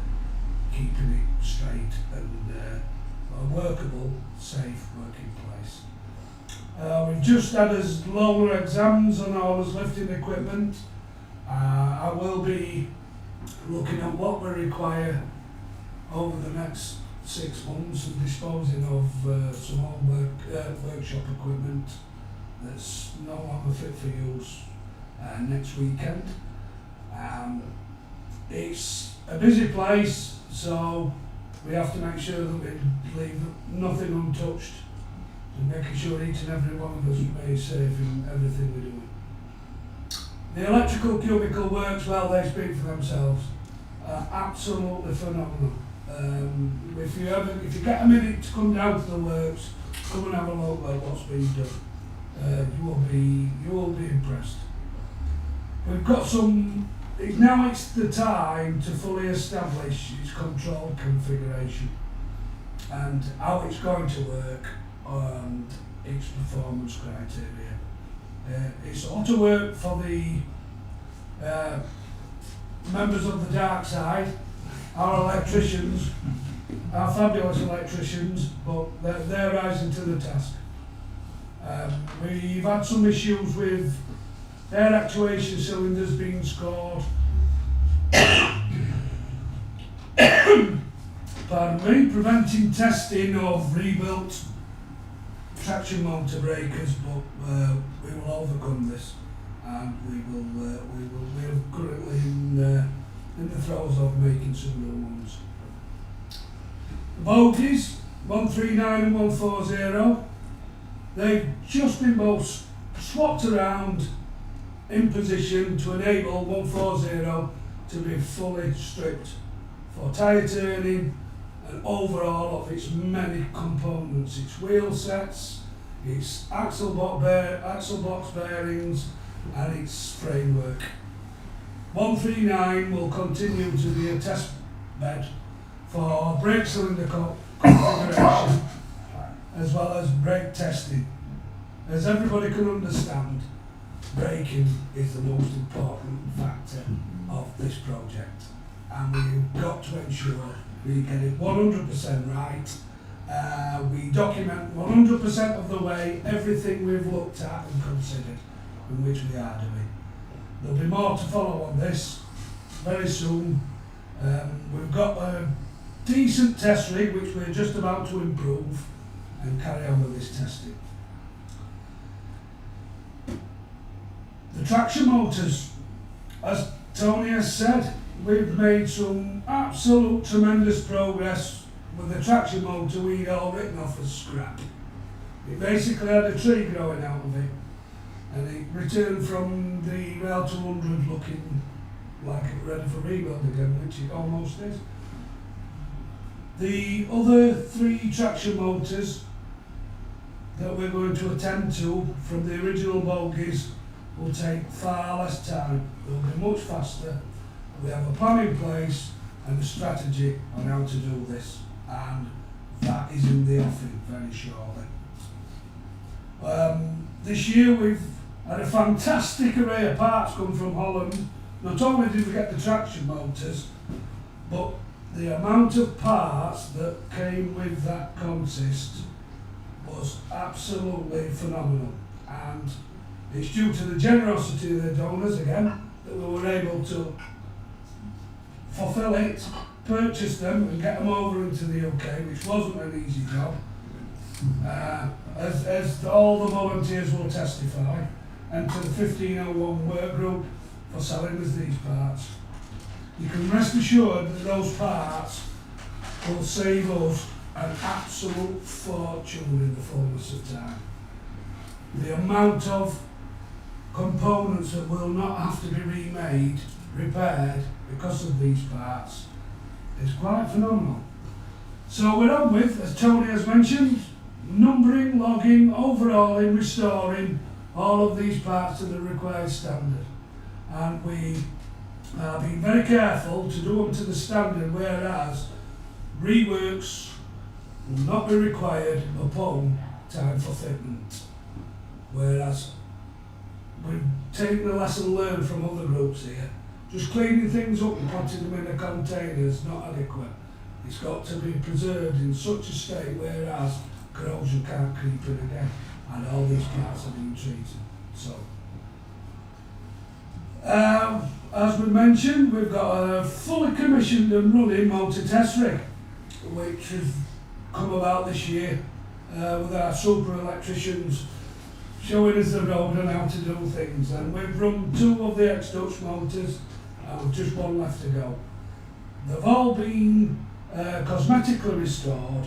keeping it straight and a workable, safe working place. We've just had us lower exams on all us lifting equipment. I will be looking at what we require over the next 6 months and disposing of some old workshop equipment that's no longer fit for use next weekend. It's a busy place, so we have to make sure that we leave nothing untouched, and making sure each and every one of us remains safe in everything we're doing. The electrical cubicle works well, they speak for themselves. Absolutely phenomenal. If you get a minute to come down to the works, come and have a look at what's being done. You will be impressed. We've got it's the time to fully establish its control configuration and how it's going to work and its performance criteria. It's ought to work for the members of the dark side, our electricians, our fabulous electricians, but they're rising to the task. We've had some issues with air actuation cylinders being scored. Pardon me, preventing testing of rebuilt traction motor breakers, but we will overcome this, and we're currently in the throes of making some new ones. The bogies, 139 and 140. They've just been both swapped around in position to enable 140 to be fully stripped for tyre turning and overall of its many components, its wheel sets, its axle box bearings and its framework. 139 will continue to be a test bed for brake cylinder configuration as well as brake testing. As everybody can understand, braking is the most important factor of this project, and we've got to ensure we get it 100% right. We document 100% of the way everything we've looked at and considered, and which we are doing. There'll be more to follow on this very soon. We've got a decent test rig which we're just about to improve and carry on with this testing. The traction motors, as Tony has said, we've made some absolute tremendous progress with the traction motor we'd all written off as scrap. It basically had a tree growing out of it, and it returned from the Rail 200 looking like it ready for rebuild again, which it almost is. The other 3 traction motors that we're going to attend to from the original bogies will take far less time. They'll be much faster. We have a plan in place and a strategy on how to do this, and that is in the offing very shortly. This year we've had a fantastic array of parts come from Holland. Not only did we get the traction motors, but the amount of parts that came with that consist was absolutely phenomenal, and it's due to the generosity of the donors again that we were able to fulfil it, purchase them and get them over into the UK, which wasn't an easy job, as all the volunteers will testify, and to the 1501 work group for selling us these parts. You can rest assured that those parts will save us an absolute fortune in the fullness of time. The amount of components that will not have to be remade, repaired because of these parts is quite phenomenal. So we're on with, as Tony has mentioned, numbering, logging, overhauling, restoring all of these parts to the required standard. And we are being very careful to do them to the standard, whereas reworks will not be required upon time for fitment. Whereas we've taken the lesson learned from other groups here. Just cleaning things up and putting them in a container is not adequate. It's got to be preserved in such a state whereas corrosion can't creep in again, and all these parts are being treated. So, as we mentioned, we've got a fully commissioned and running motor test rig, which has come about this year with our super electricians showing us the road and how to do things. And we've run 2 of the X-Dutch motors and we've just 1 left to go. They've all been cosmetically restored,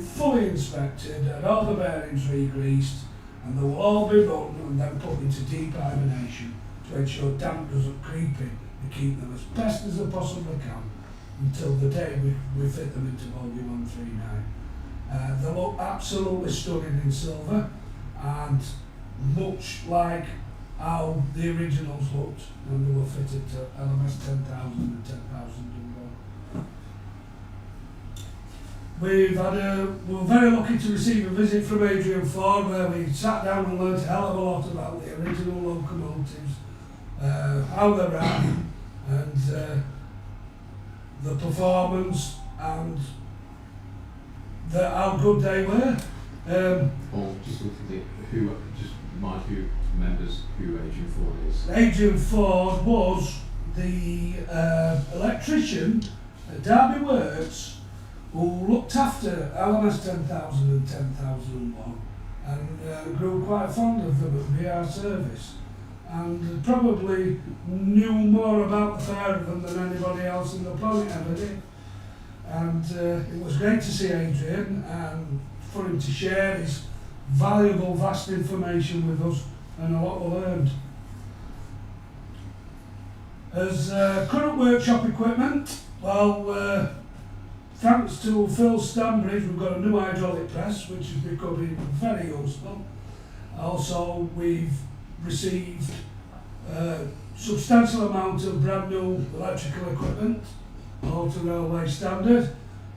fully inspected, and all the bearings re-greased, and they will all be run and then put into deep hibernation to ensure damp doesn't creep in, and keep them as best as they possibly can until the day we fit them into bogie 139. They look absolutely stunning in silver, and much like how the originals looked when they were fitted to LMS10000 and 10001. We're very lucky to receive a visit from Adrian Ford, where we sat down and learnt a hell of a lot about the original locomotives, how they ran, and the performance, and how good they were. Or just looking at who remembers who Adrian Ford is. Adrian Ford was the electrician at Derby Works who looked after LMS10000 and 10001 and grew quite fond of them at VR service, and probably knew more about the Fairhaven than anybody else in the planet ever did. and it was great to see Adrian and for him to share his valuable, vast information with us, and a lot we learned. As current workshop equipment, well, thanks to Phil Stanbridge, we've got a new hydraulic press which is becoming very useful. Also, we've received a substantial amount of brand new electrical equipment, all to railway standard,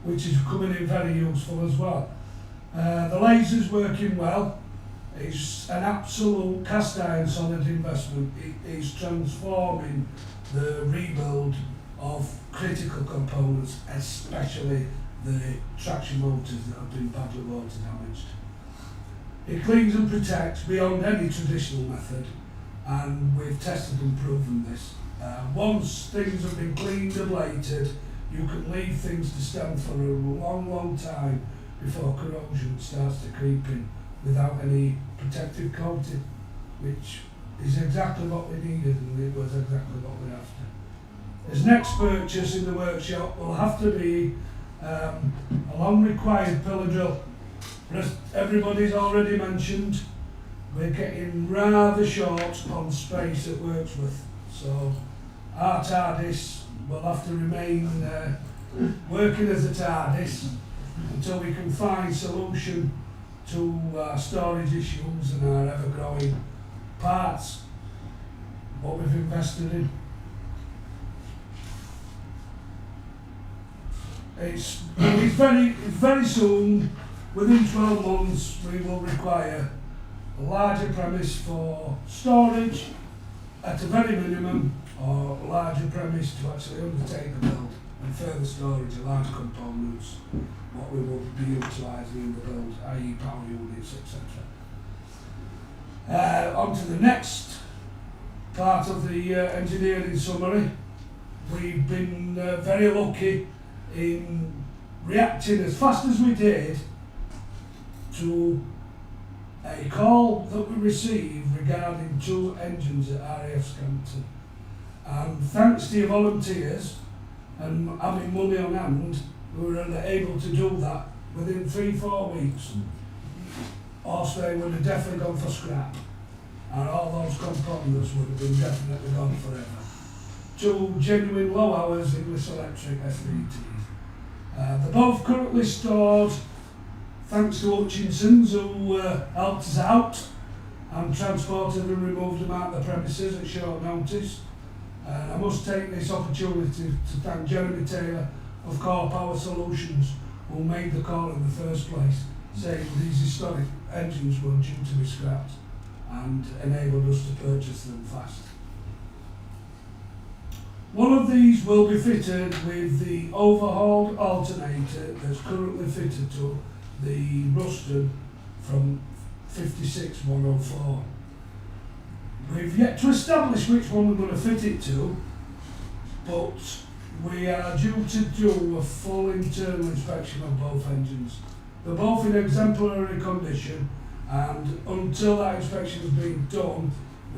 which is coming in very useful as well. The laser's working well. It's an absolute cast iron solid investment. It is transforming the rebuild of critical components, especially the traction motors that have been badly water damaged. It cleans and protects beyond any traditional method, and we've tested and proven this. Once things have been cleaned and bladed, you can leave things to stand for a long time before corrosion starts to creep in without any protective coating, which is exactly what we needed, and it was exactly what we're after. His next purchase in the workshop will have to be a long required pillar drill. As everybody's already mentioned, we're getting rather short on space at Wirksworth, so our TARDIS will have to remain working as a TARDIS until we can find solution to our storage issues and our ever-growing parts, what we've invested in. It's very soon, within 12 months, we will require a larger premise for storage at a very minimum, or a larger premise to actually undertake the build, and further storage of large components, what we will be utilising in the build, i.e. power units, etc. On to the next part of the engineering summary. We've been very lucky in reacting as fast as we did to a call that we received regarding 2 engines at RAF Scampton. And thanks to your volunteers and having money on hand, we were able to do that within 3-4 weeks. Or they would have definitely gone for scrap, and all those components would have been definitely gone forever. 2 genuine low hours English Electric SVTs. They're both currently stored, thanks to Hutchinson's, who helped us out and transported and removed them out of the premises at short notice. I must take this opportunity to thank Jeremy Taylor of Core Power Solutions, who made the call in the first place, saying these historic engines were due to be scrapped, and enabled us to purchase them fast. One of these will be fitted with the overhauled alternator that's currently fitted to the Ruston from 56104. We've yet to establish which one we're going to fit it to, but we are due to do a full internal inspection of both engines. They're both in exemplary condition, and until that inspection has been done,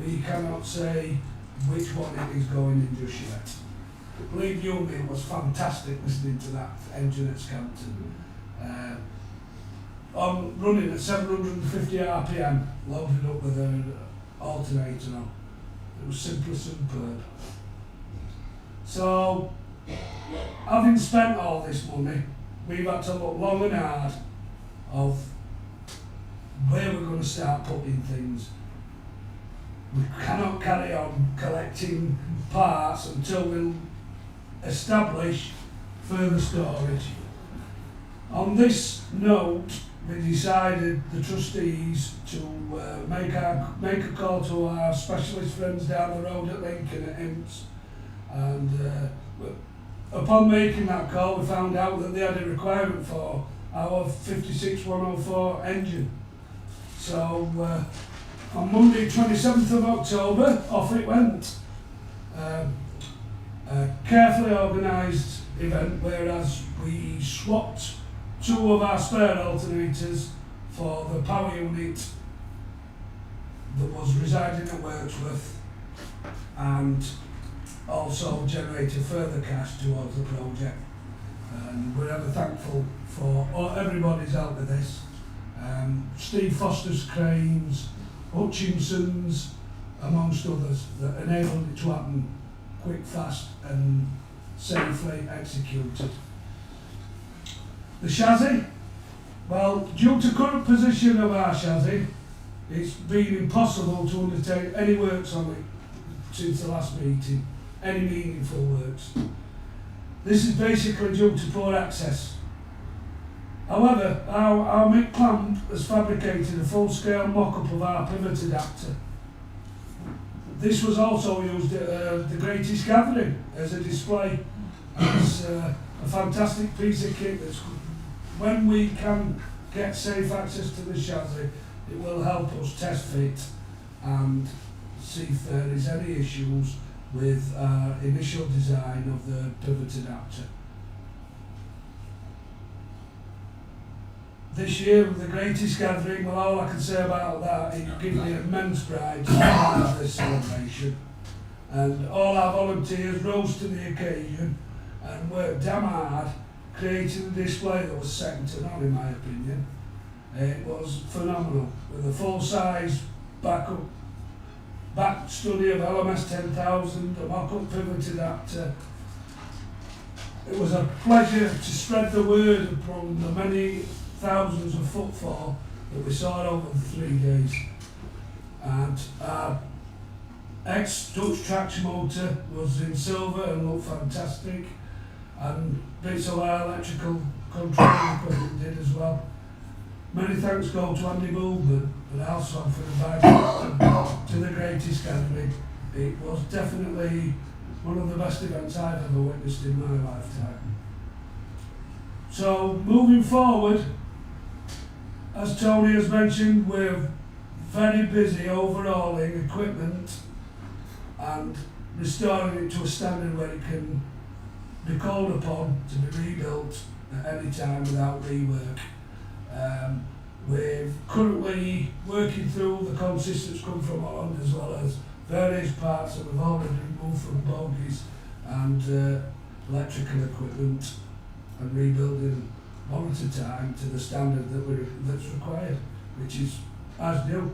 we cannot say which one it is going in just yet. Believe you me, it was fantastic listening to that engine at Scampton. On running at 750 RPM, loaded up with an alternator on. It was simply superb. So, having spent all this money, we've had to look long and hard of where we're going to start putting things. We cannot carry on collecting parts until we establish further storage. On this note, we decided, the trustees, to make a call to our specialist friends down the road at Lincoln at IMPS, and upon making that call we found out that they had a requirement for our 56104 engine. So on Monday 27th of October, off it went. A carefully organised event, whereas we swapped 2 of our spare alternators for the power unit that was residing at Wirksworth, and also generated further cash towards the project. and we're ever thankful for everybody's help with this. Steve Foster's cranes, Hutchinson's, amongst others, that enabled it to happen quick, fast and safely executed. The chassis, well, due to current position of our chassis, it's been impossible to undertake any works on it since the last meeting, any meaningful works. This is basically due to poor access. However, our Mick Clamp has fabricated a full-scale mock-up of our pivot adapter. This was also used at the Greatest Gathering as a display. It's a fantastic piece of kit that's, when we can get safe access to the chassis, it will help us test fit and see if there is any issues with our initial design of the pivot adapter. This year with the Greatest Gathering, well, all I can say about that, it gave me immense pride to be part of this celebration. And all our volunteers rose to the occasion and worked damn hard, creating a display that was second to none in my opinion. It was phenomenal, with a full-size back study of LMS10000, a mock-up pivot adapter. It was a pleasure to spread the word upon the many thousands of footfall that we saw over the 3 days. And our ex-Dutch traction motor was in silver and looked fantastic, and bits of our electrical control equipment did as well. Many thanks go to Andy Movement and also for inviting us to the Greatest Gathering. It was definitely one of the best events I've ever witnessed in my lifetime. So moving forward, as Tony has mentioned, we're very busy overhauling equipment and restoring it to a standard where it can be called upon to be rebuilt at any time without rework. We're currently working through the consists that's come from Holland, as well as various parts that we've already removed from bogies and electrical equipment, and rebuilding one at a time to the standard that's required, which is as new.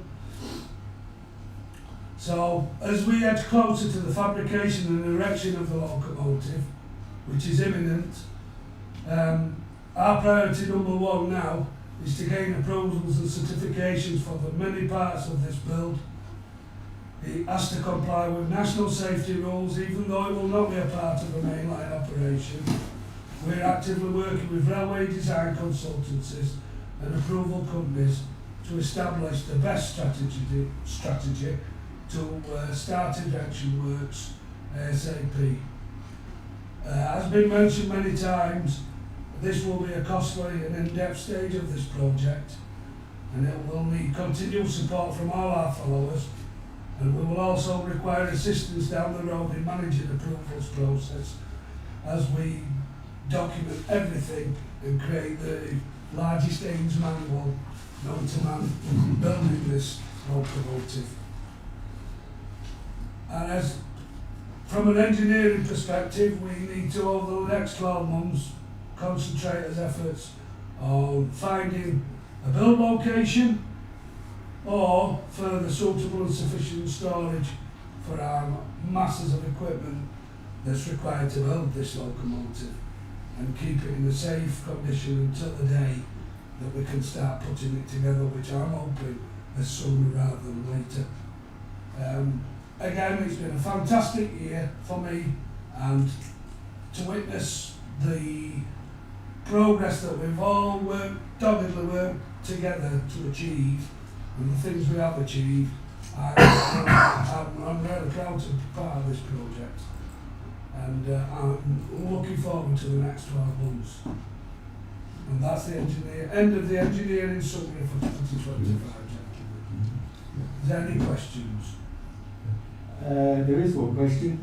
So as we head closer to the fabrication and erection of the locomotive, which is imminent, our priority number one now is to gain approvals and certifications for the many parts of this build. It has to comply with national safety rules, even though it will not be a part of a mainline operation. We're actively working with railway design consultancies and approval companies to establish the best strategy to start erection works ASAP. As been mentioned many times, this will be a costly and in-depth stage of this project, and it will need continual support from all our followers, and we will also require assistance down the road in managing the approvals process as we document everything and create the largest aims manual known to man building this locomotive. And as from an engineering perspective, we need to, over the next 12 months, concentrate as efforts on finding a build location or further suitable and sufficient storage for our masses of equipment that's required to build this locomotive, and keep it in a safe condition until the day that we can start putting it together, which I'm hoping is sooner rather than later. Again, it's been a fantastic year for me, and to witness the progress that we've all doggedly worked together to achieve, and the things we have achieved, I'm really proud to be part of this project, and I'm looking forward to the next 12 months. And that's the end of the engineering summary for 2025. Is there any questions? There is one question.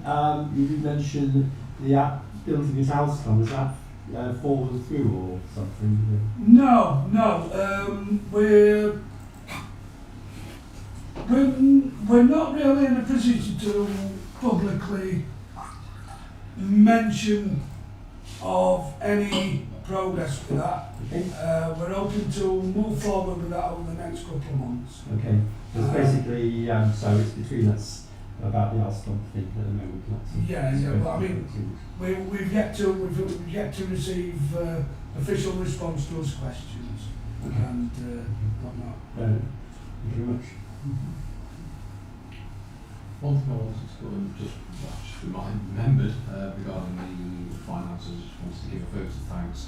You did mention the building his house from. Is that fallen through or something? No. We're not really in a position to publicly mention of any progress with that. Okay. We're hoping to move forward with that over the next couple of months. Okay. Because basically, so it's between us about the Alstom thing at the moment. Yeah, but I mean, we've yet to receive official response to those questions and whatnot. Thank you very much. One thing I wanted to go and just remembered regarding the finances, just wanted to give a vote of thanks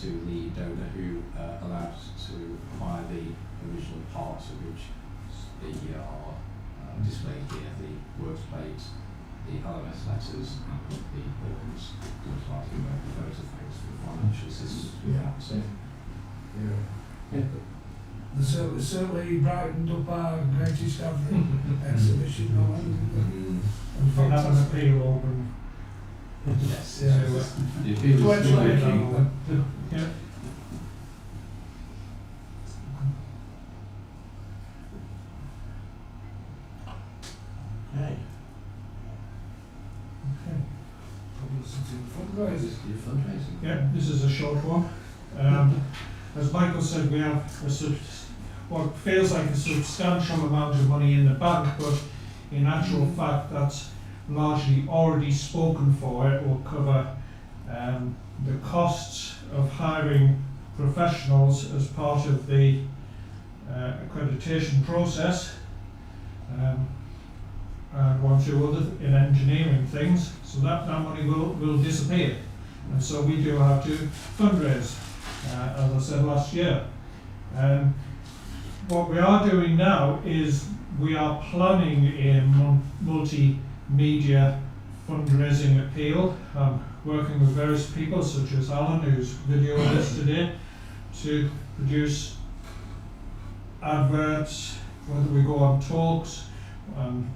to the donor who allowed us to acquire the original parts of which are displayed here, the works plate, the LMS letters and the buttons. I would like to give a vote of thanks for the financial assistance we had. So, They certainly brightened up our greatest ever exhibition. And for having an appeal open. yes, Yeah. the appeal To is still actually open. Yeah. Okay. Okay. Publicity and Is fundraising. this your fundraising? Yeah, this is a short one. As Michael said, we have what feels like a substantial amount of money in the bank, but in actual fact that's largely already spoken for. It will cover the costs of hiring professionals as part of the accreditation process, and one or two other in engineering things, so that money will disappear. And so we do have to fundraise, as I said last year. What we are doing now is we are planning a multimedia fundraising appeal, working with various people such as Alan, who's videoing this today, to produce adverts, whether we go on talks,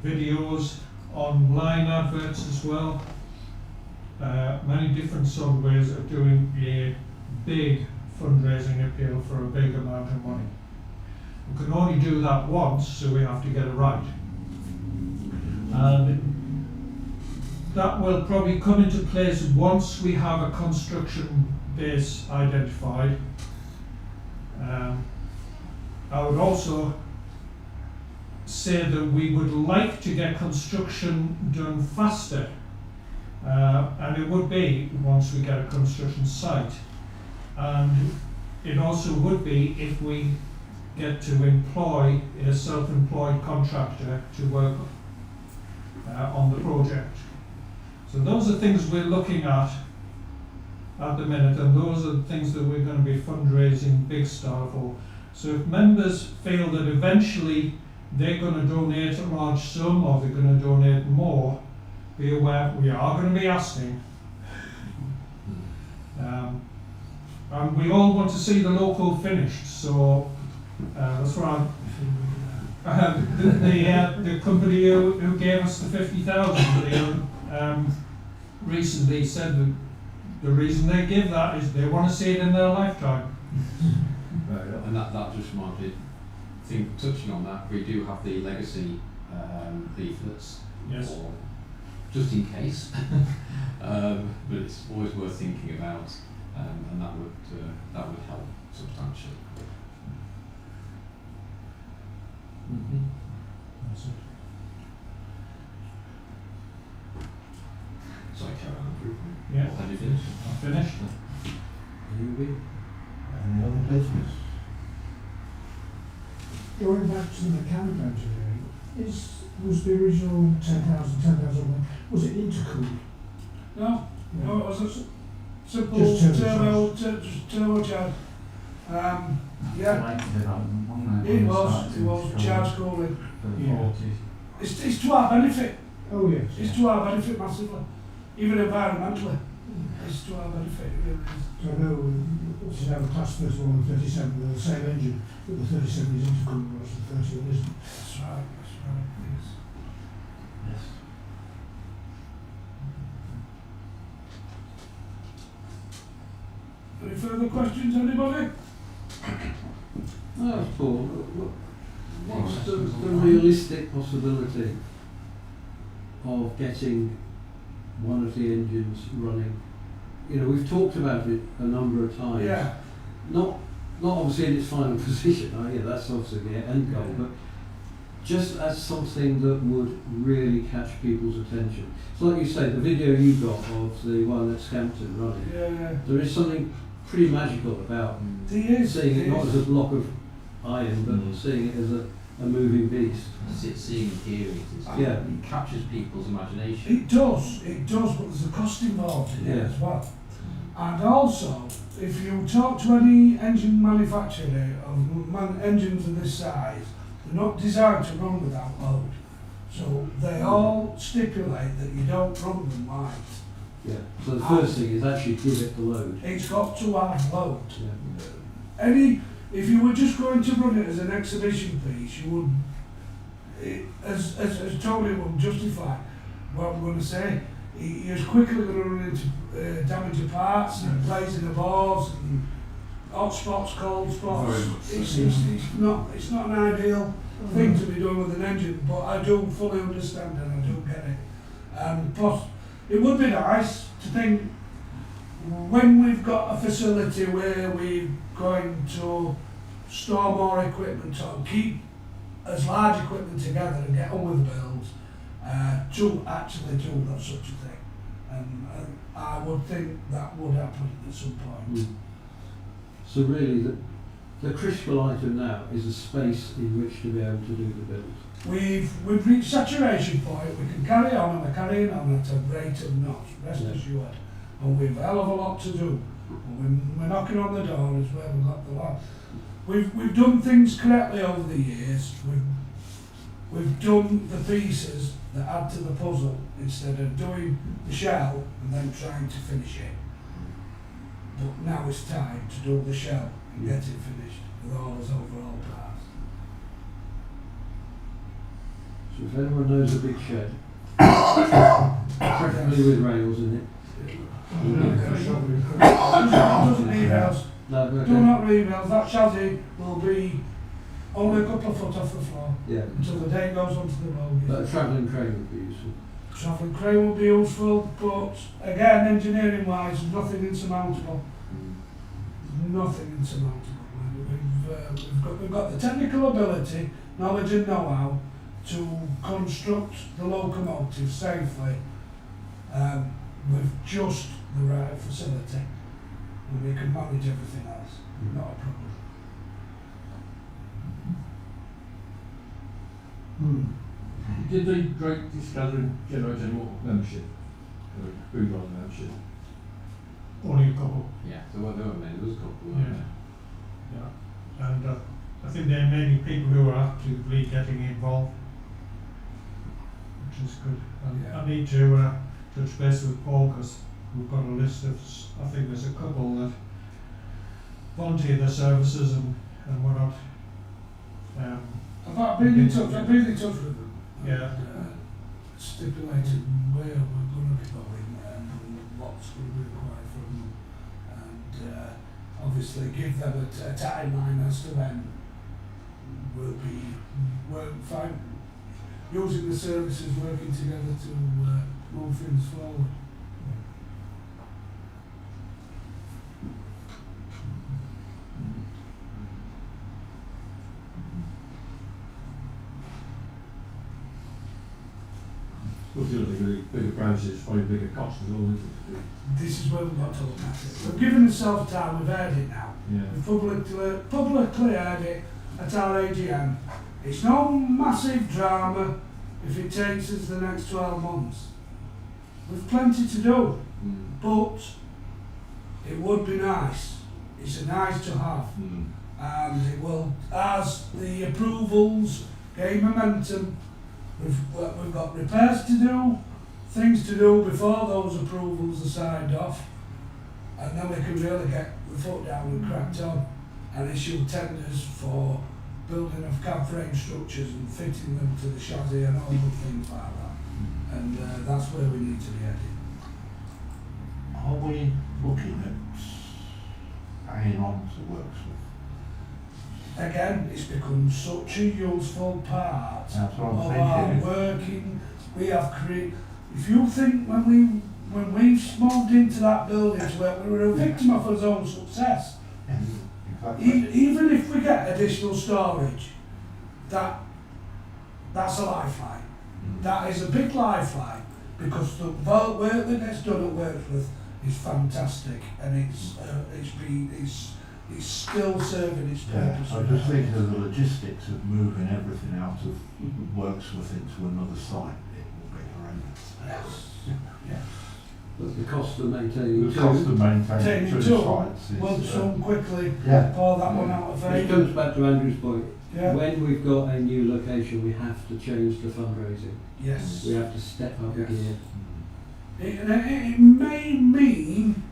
videos, online adverts as well. Many different sort of ways of doing a big fundraising appeal for a big amount of money. We can only do that once, so we have to get it right. And that will probably come into place once we have a construction base identified. I would also say that we would like to get construction done faster, and it would be once we get a construction site, and it also would be if we get to employ a self-employed contractor to work on the project. So those are things we're looking at the minute, and those are the things that we're going to be fundraising big style for. So if members feel that eventually they're going to donate a large sum or they're going to donate more, be aware we are going to be asking. And we all want to see the local finished, so that's why the company who gave us the 50,000 recently said that the reason they give that is they want to see it in their lifetime. And that just reminds me, touching on that, we do have the legacy leaflets, Yes. or just in case, but it's always worth thinking about, and that would help substantially. That's it. Sorry, Karen, Yeah. what had you finished? I'm finished. Any other business? Going back to the mechanical engineering, was the original 10,000, was it intercooled? No, no, it was a simple Just turbocharged. Yeah, it was charged cooling. Yeah. It's to our benefit. Oh yes. It's to our benefit massively, even environmentally. It's to our benefit, it really is. So I know we should have a class 31 and 37 with the same engine, but the 37 is intercooled, whereas the 31 isn't. That's right, yes. Yes. Any further questions, anybody? Paul, what's the realistic possibility of getting one of the engines running you know, we've talked about it a number of times. Yeah. Not obviously in its final position. Yeah, that's obviously the end goal, but just as something that would really catch people's attention. So, like you say, the video you got of the one at Scampton running. Yeah. There is something pretty magical about seeing it not as a block of iron, but seeing it as a moving beast. Seeing and hearing it, Yeah. it captures people's imagination. It does, but there's a cost involved in it Yeah. as well. And also, if you talk to any engine manufacturer of engines of this size, they're not designed to run without load. So they all stipulate that you don't run them light. Yeah. So the first thing is actually give it the load. It's got to have load. Yeah. If you were just going to run it as an exhibition piece, you would, as Tony will justify what I'm going to say, you're quickly going to run into damage of parts and blazing of boards and hot spots, cold spots. It's not an ideal thing to be doing with an engine, but I do fully understand and I do get it. And plus, it would be nice to think when we've got a facility where we're going to store more equipment or keep as large equipment together and get on with the builds, to actually do that such a thing. And I would think that would happen at some point. So really, the critical item now is a space in which to be able to do the build. We've reached saturation point. We can carry on, and we're carrying on at a rate of knots, rest assured. And we've a hell of a lot to do. And we're knocking on the door is where we've got the lot. We've done things correctly over the years. We've done the pieces that add to the puzzle instead of doing the shell and then trying to finish it. But now it's time to do the shell and get it finished with all those overall parts. So if anyone knows a big shed, preferably with rails in it. Doesn't need rails. No, okay. Do not need rails. That chassis will be only a couple of foot off the floor Yeah. until the day goes onto the road. But a travelling crane would be useful. Travelling crane will be useful, but again, engineering wise, nothing insurmountable. Nothing insurmountable. We've got the technical ability, knowledge and know-how to construct the locomotive safely with just the right facility, and we can manage everything else. Not a problem. Did the Drake Discovery generate any more membership? Food on membership? Only a couple. Yeah, there were many, there was a couple, Yeah. weren't there? Yeah. And I think there are many people who are actively getting involved, which is good. And Yeah. I need to touch base with Paul because we've got a list of, I think there's a couple that volunteer their services and whatnot. I've been in touch with them. Yeah. And, stipulated where we're going to be going and what's going to be required from them. And obviously give them a timeline as to when we'll be fine, using the services, working together to move things forward. Of course, the other thing, bigger branches, probably bigger costs as well, isn't it? This is where we've got to look at it. We've given ourselves time, we've heard it now. Yeah. We've publicly heard it at our AGM. It's no massive drama if it takes us the next 12 months. We've plenty to do, but it would be nice. It's a nice to have. And it will, as the approvals gain momentum, we've got repairs to do, things to do before those approvals are signed off, and then we can really get the foot down and cracked on and issue tenders for building of cab frame structures and fitting them to the chassis and all good things like that. And that's where we need to be headed. Are we looking at adding on to Worksmith? Again, it's become such a useful part That's what I'm of our thinking. working. We have created. If you think when we when we've moved into that building, where we were a victim of our own success. Even if we get additional storage, that's a lifeline. That is a big lifeline, because the work that gets done at Wordsworth is fantastic, and it's still serving its purpose. I just think of the logistics of moving everything out of Worksworth into another site. It will be horrendous. Yes. But the cost of maintaining The cost of maintaining two two sites will is... soon quickly yeah. pour that one out of It favour. comes back to Andrew's point. Yeah. When we've got a new location, we have to change the fundraising. Yes. We have to step up Yes. gear. It may mean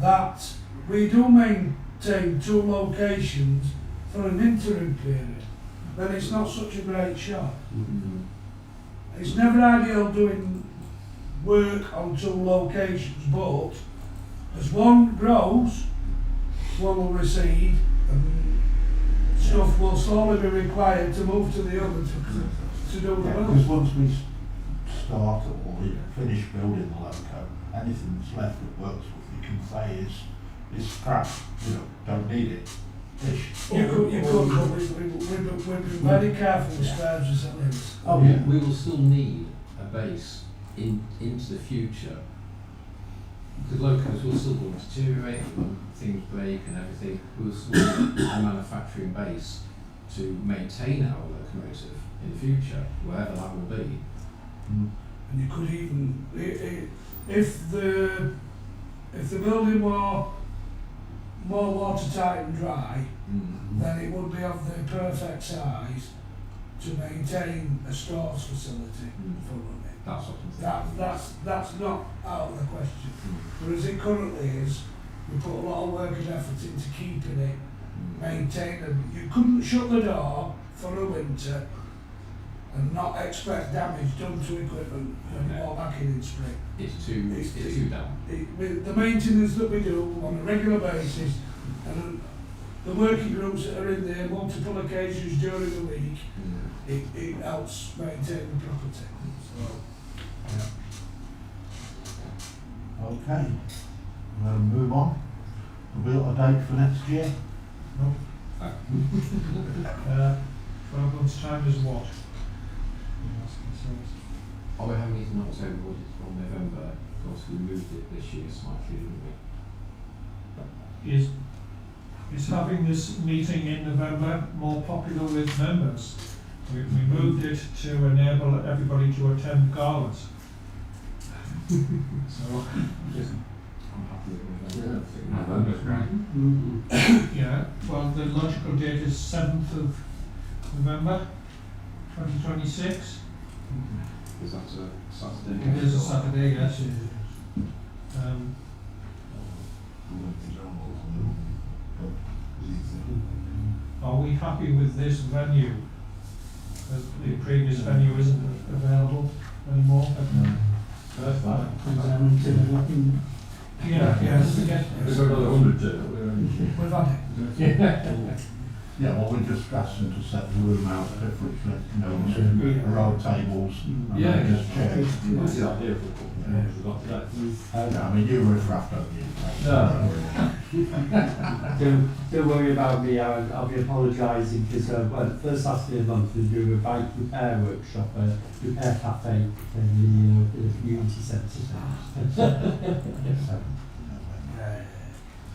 that we do maintain two locations for an interim period. Then it's not such a great shot. It's never ideal doing work on two locations, but as one grows, one will recede, and stuff will slowly be required to move to the other to do the Because work. once we start or we finish building the loco, anything that's left that works with, you can say is scrap, don't need it. Ish. You could, but we've been very careful with spares facilities. Oh, yeah. We will still need a base into the future. The locos will still will deteriorate when things break and everything. We'll still need a manufacturing base to maintain our locomotive in the future, wherever that will be. And you could even, if the building were more watertight and dry, then it would be of the perfect size to maintain a stores facility for running. That's what I'm thinking. That's not out of the question. But as it currently is, we put a lot of work and effort into keeping it maintained. And you couldn't shut the door for a winter and not expect damage done to equipment when you walk back in spring. It's too down. With the maintenance that we do on a regular basis, and the working groups that are in there multiple occasions during the week, it helps maintain the property. So, Okay. We'll move on. Have we got a date for next year? 12 months' time is what? Oh, we're having it in October, what is it, from November? Of course, we moved it this year slightly, didn't we? Is having this meeting in November more popular with members? We moved it to enable everybody to attend galas. So, I'm happy with November. I think November's great. yeah, well, the logical date is 7th of November 2026. Is that a Saturday? It is a Saturday, yes. Are we happy with this venue? The previous venue isn't available anymore. That's fine. Yes, again. We've got another 100 to we've had it. Yeah, well, we just asked them to set the room out differently, a row of tables, and then just chairs. That's the idea for we've got today. I mean, you were rough, don't you? Don't worry about me, I'll be apologising because the first Saturday of the month we're doing a bike repair workshop, a repair cafe in the community centre.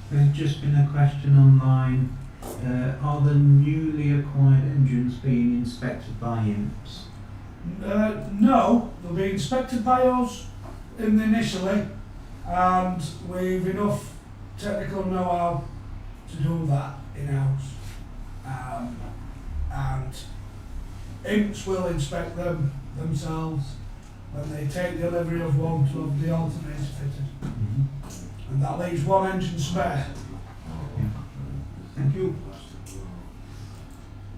There's just been a question online. Are the newly acquired engines being inspected by IMPS? No, they'll be inspected by us initially, and we've enough technical know-how to do that in-house. And IMPS will inspect them themselves when they take delivery of one to have the alternators fitted. And that leaves one engine spare. Thank you.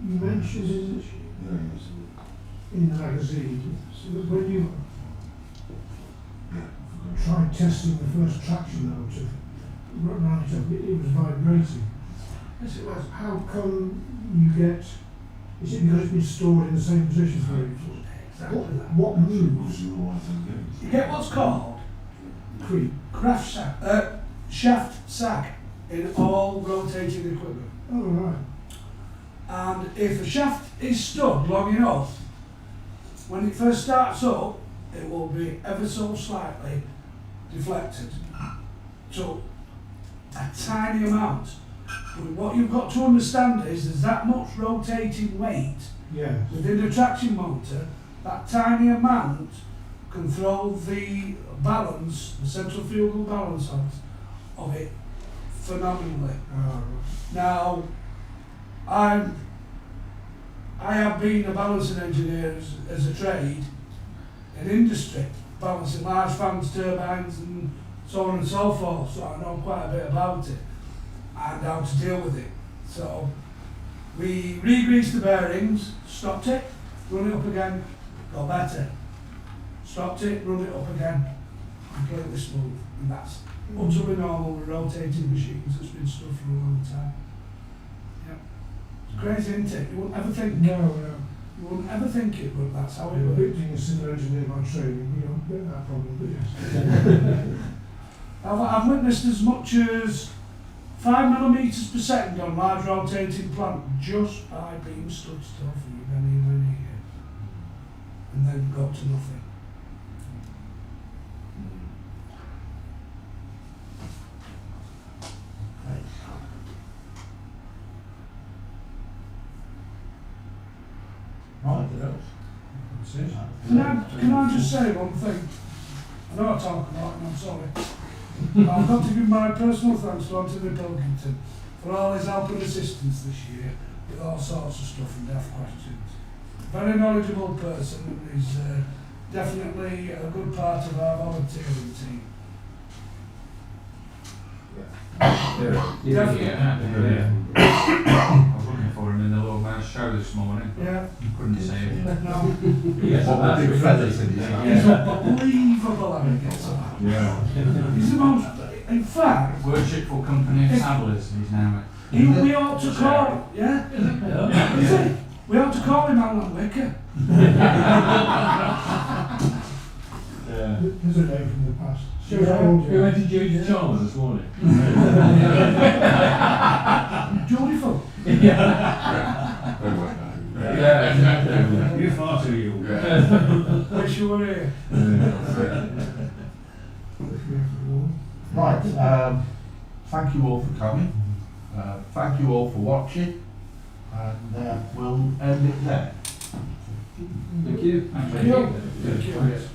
You mentioned in the magazine that when you tried testing the first traction motor, right up, it was vibrating. Yes, it was. How come you get? Is it because it's been stored in the same position for ages? Exactly that. What moves? You get what's called creep. Shaft sack in all rotating equipment. Oh, right. And if a shaft is stood long enough, when it first starts up, it will be ever so slightly deflected to a tiny amount. But what you've got to understand is there's that much rotating weight Yeah. within the traction motor, that tiny amount can throw the balance, the centrifugal balance of it phenomenally. Oh, Now, I have been a balancing engineer as a trade in industry, balancing large fans, turbines and so on and so forth, so I know quite a bit about it and how to deal with it. So we re-greased the bearings, stopped it, run it up again, got better. Stopped it, run it up again, completely smooth, and that's utterly normal with rotating machines that's been stood for a long time. Yep. It's crazy, isn't it? You wouldn't ever think. no, no. You wouldn't ever think it, but that's how it I'm a works. bit being a civil engineer by training, we don't get that problem, but yes. I've witnessed as much as 5 millimetres per second on large rotating plant just by being stood still for many, many years, and then got to nothing. Right. That's it. Can I just say one thing? I know I talk a lot and I'm sorry. But I've got to give my personal thanks to Anthony Pilkington for all his help and assistance this year with all sorts of stuff and deaf questions. Very knowledgeable person and he's definitely a good part of our volunteering team. Definitely. I was looking for him in the little man's show this morning. Yeah. Couldn't see him. No, Yes, What big feathers in his hat. he's unbelievable how he gets on. Yeah. He's the most, in fact, Worshipful company of saddlers he's now at. we ought to call, yeah? Is it? We ought to call him Alan Wicker. Yeah. There's a name from the past. Shows Yeah. how old We you are. went to Judy Chalmers this morning. Beautiful. Yeah. You're far too young. Wish you were here. Right, thank you all for coming. Thank you all for watching. And we'll end it there. Thank you. Thank Thank you. you. Thank you.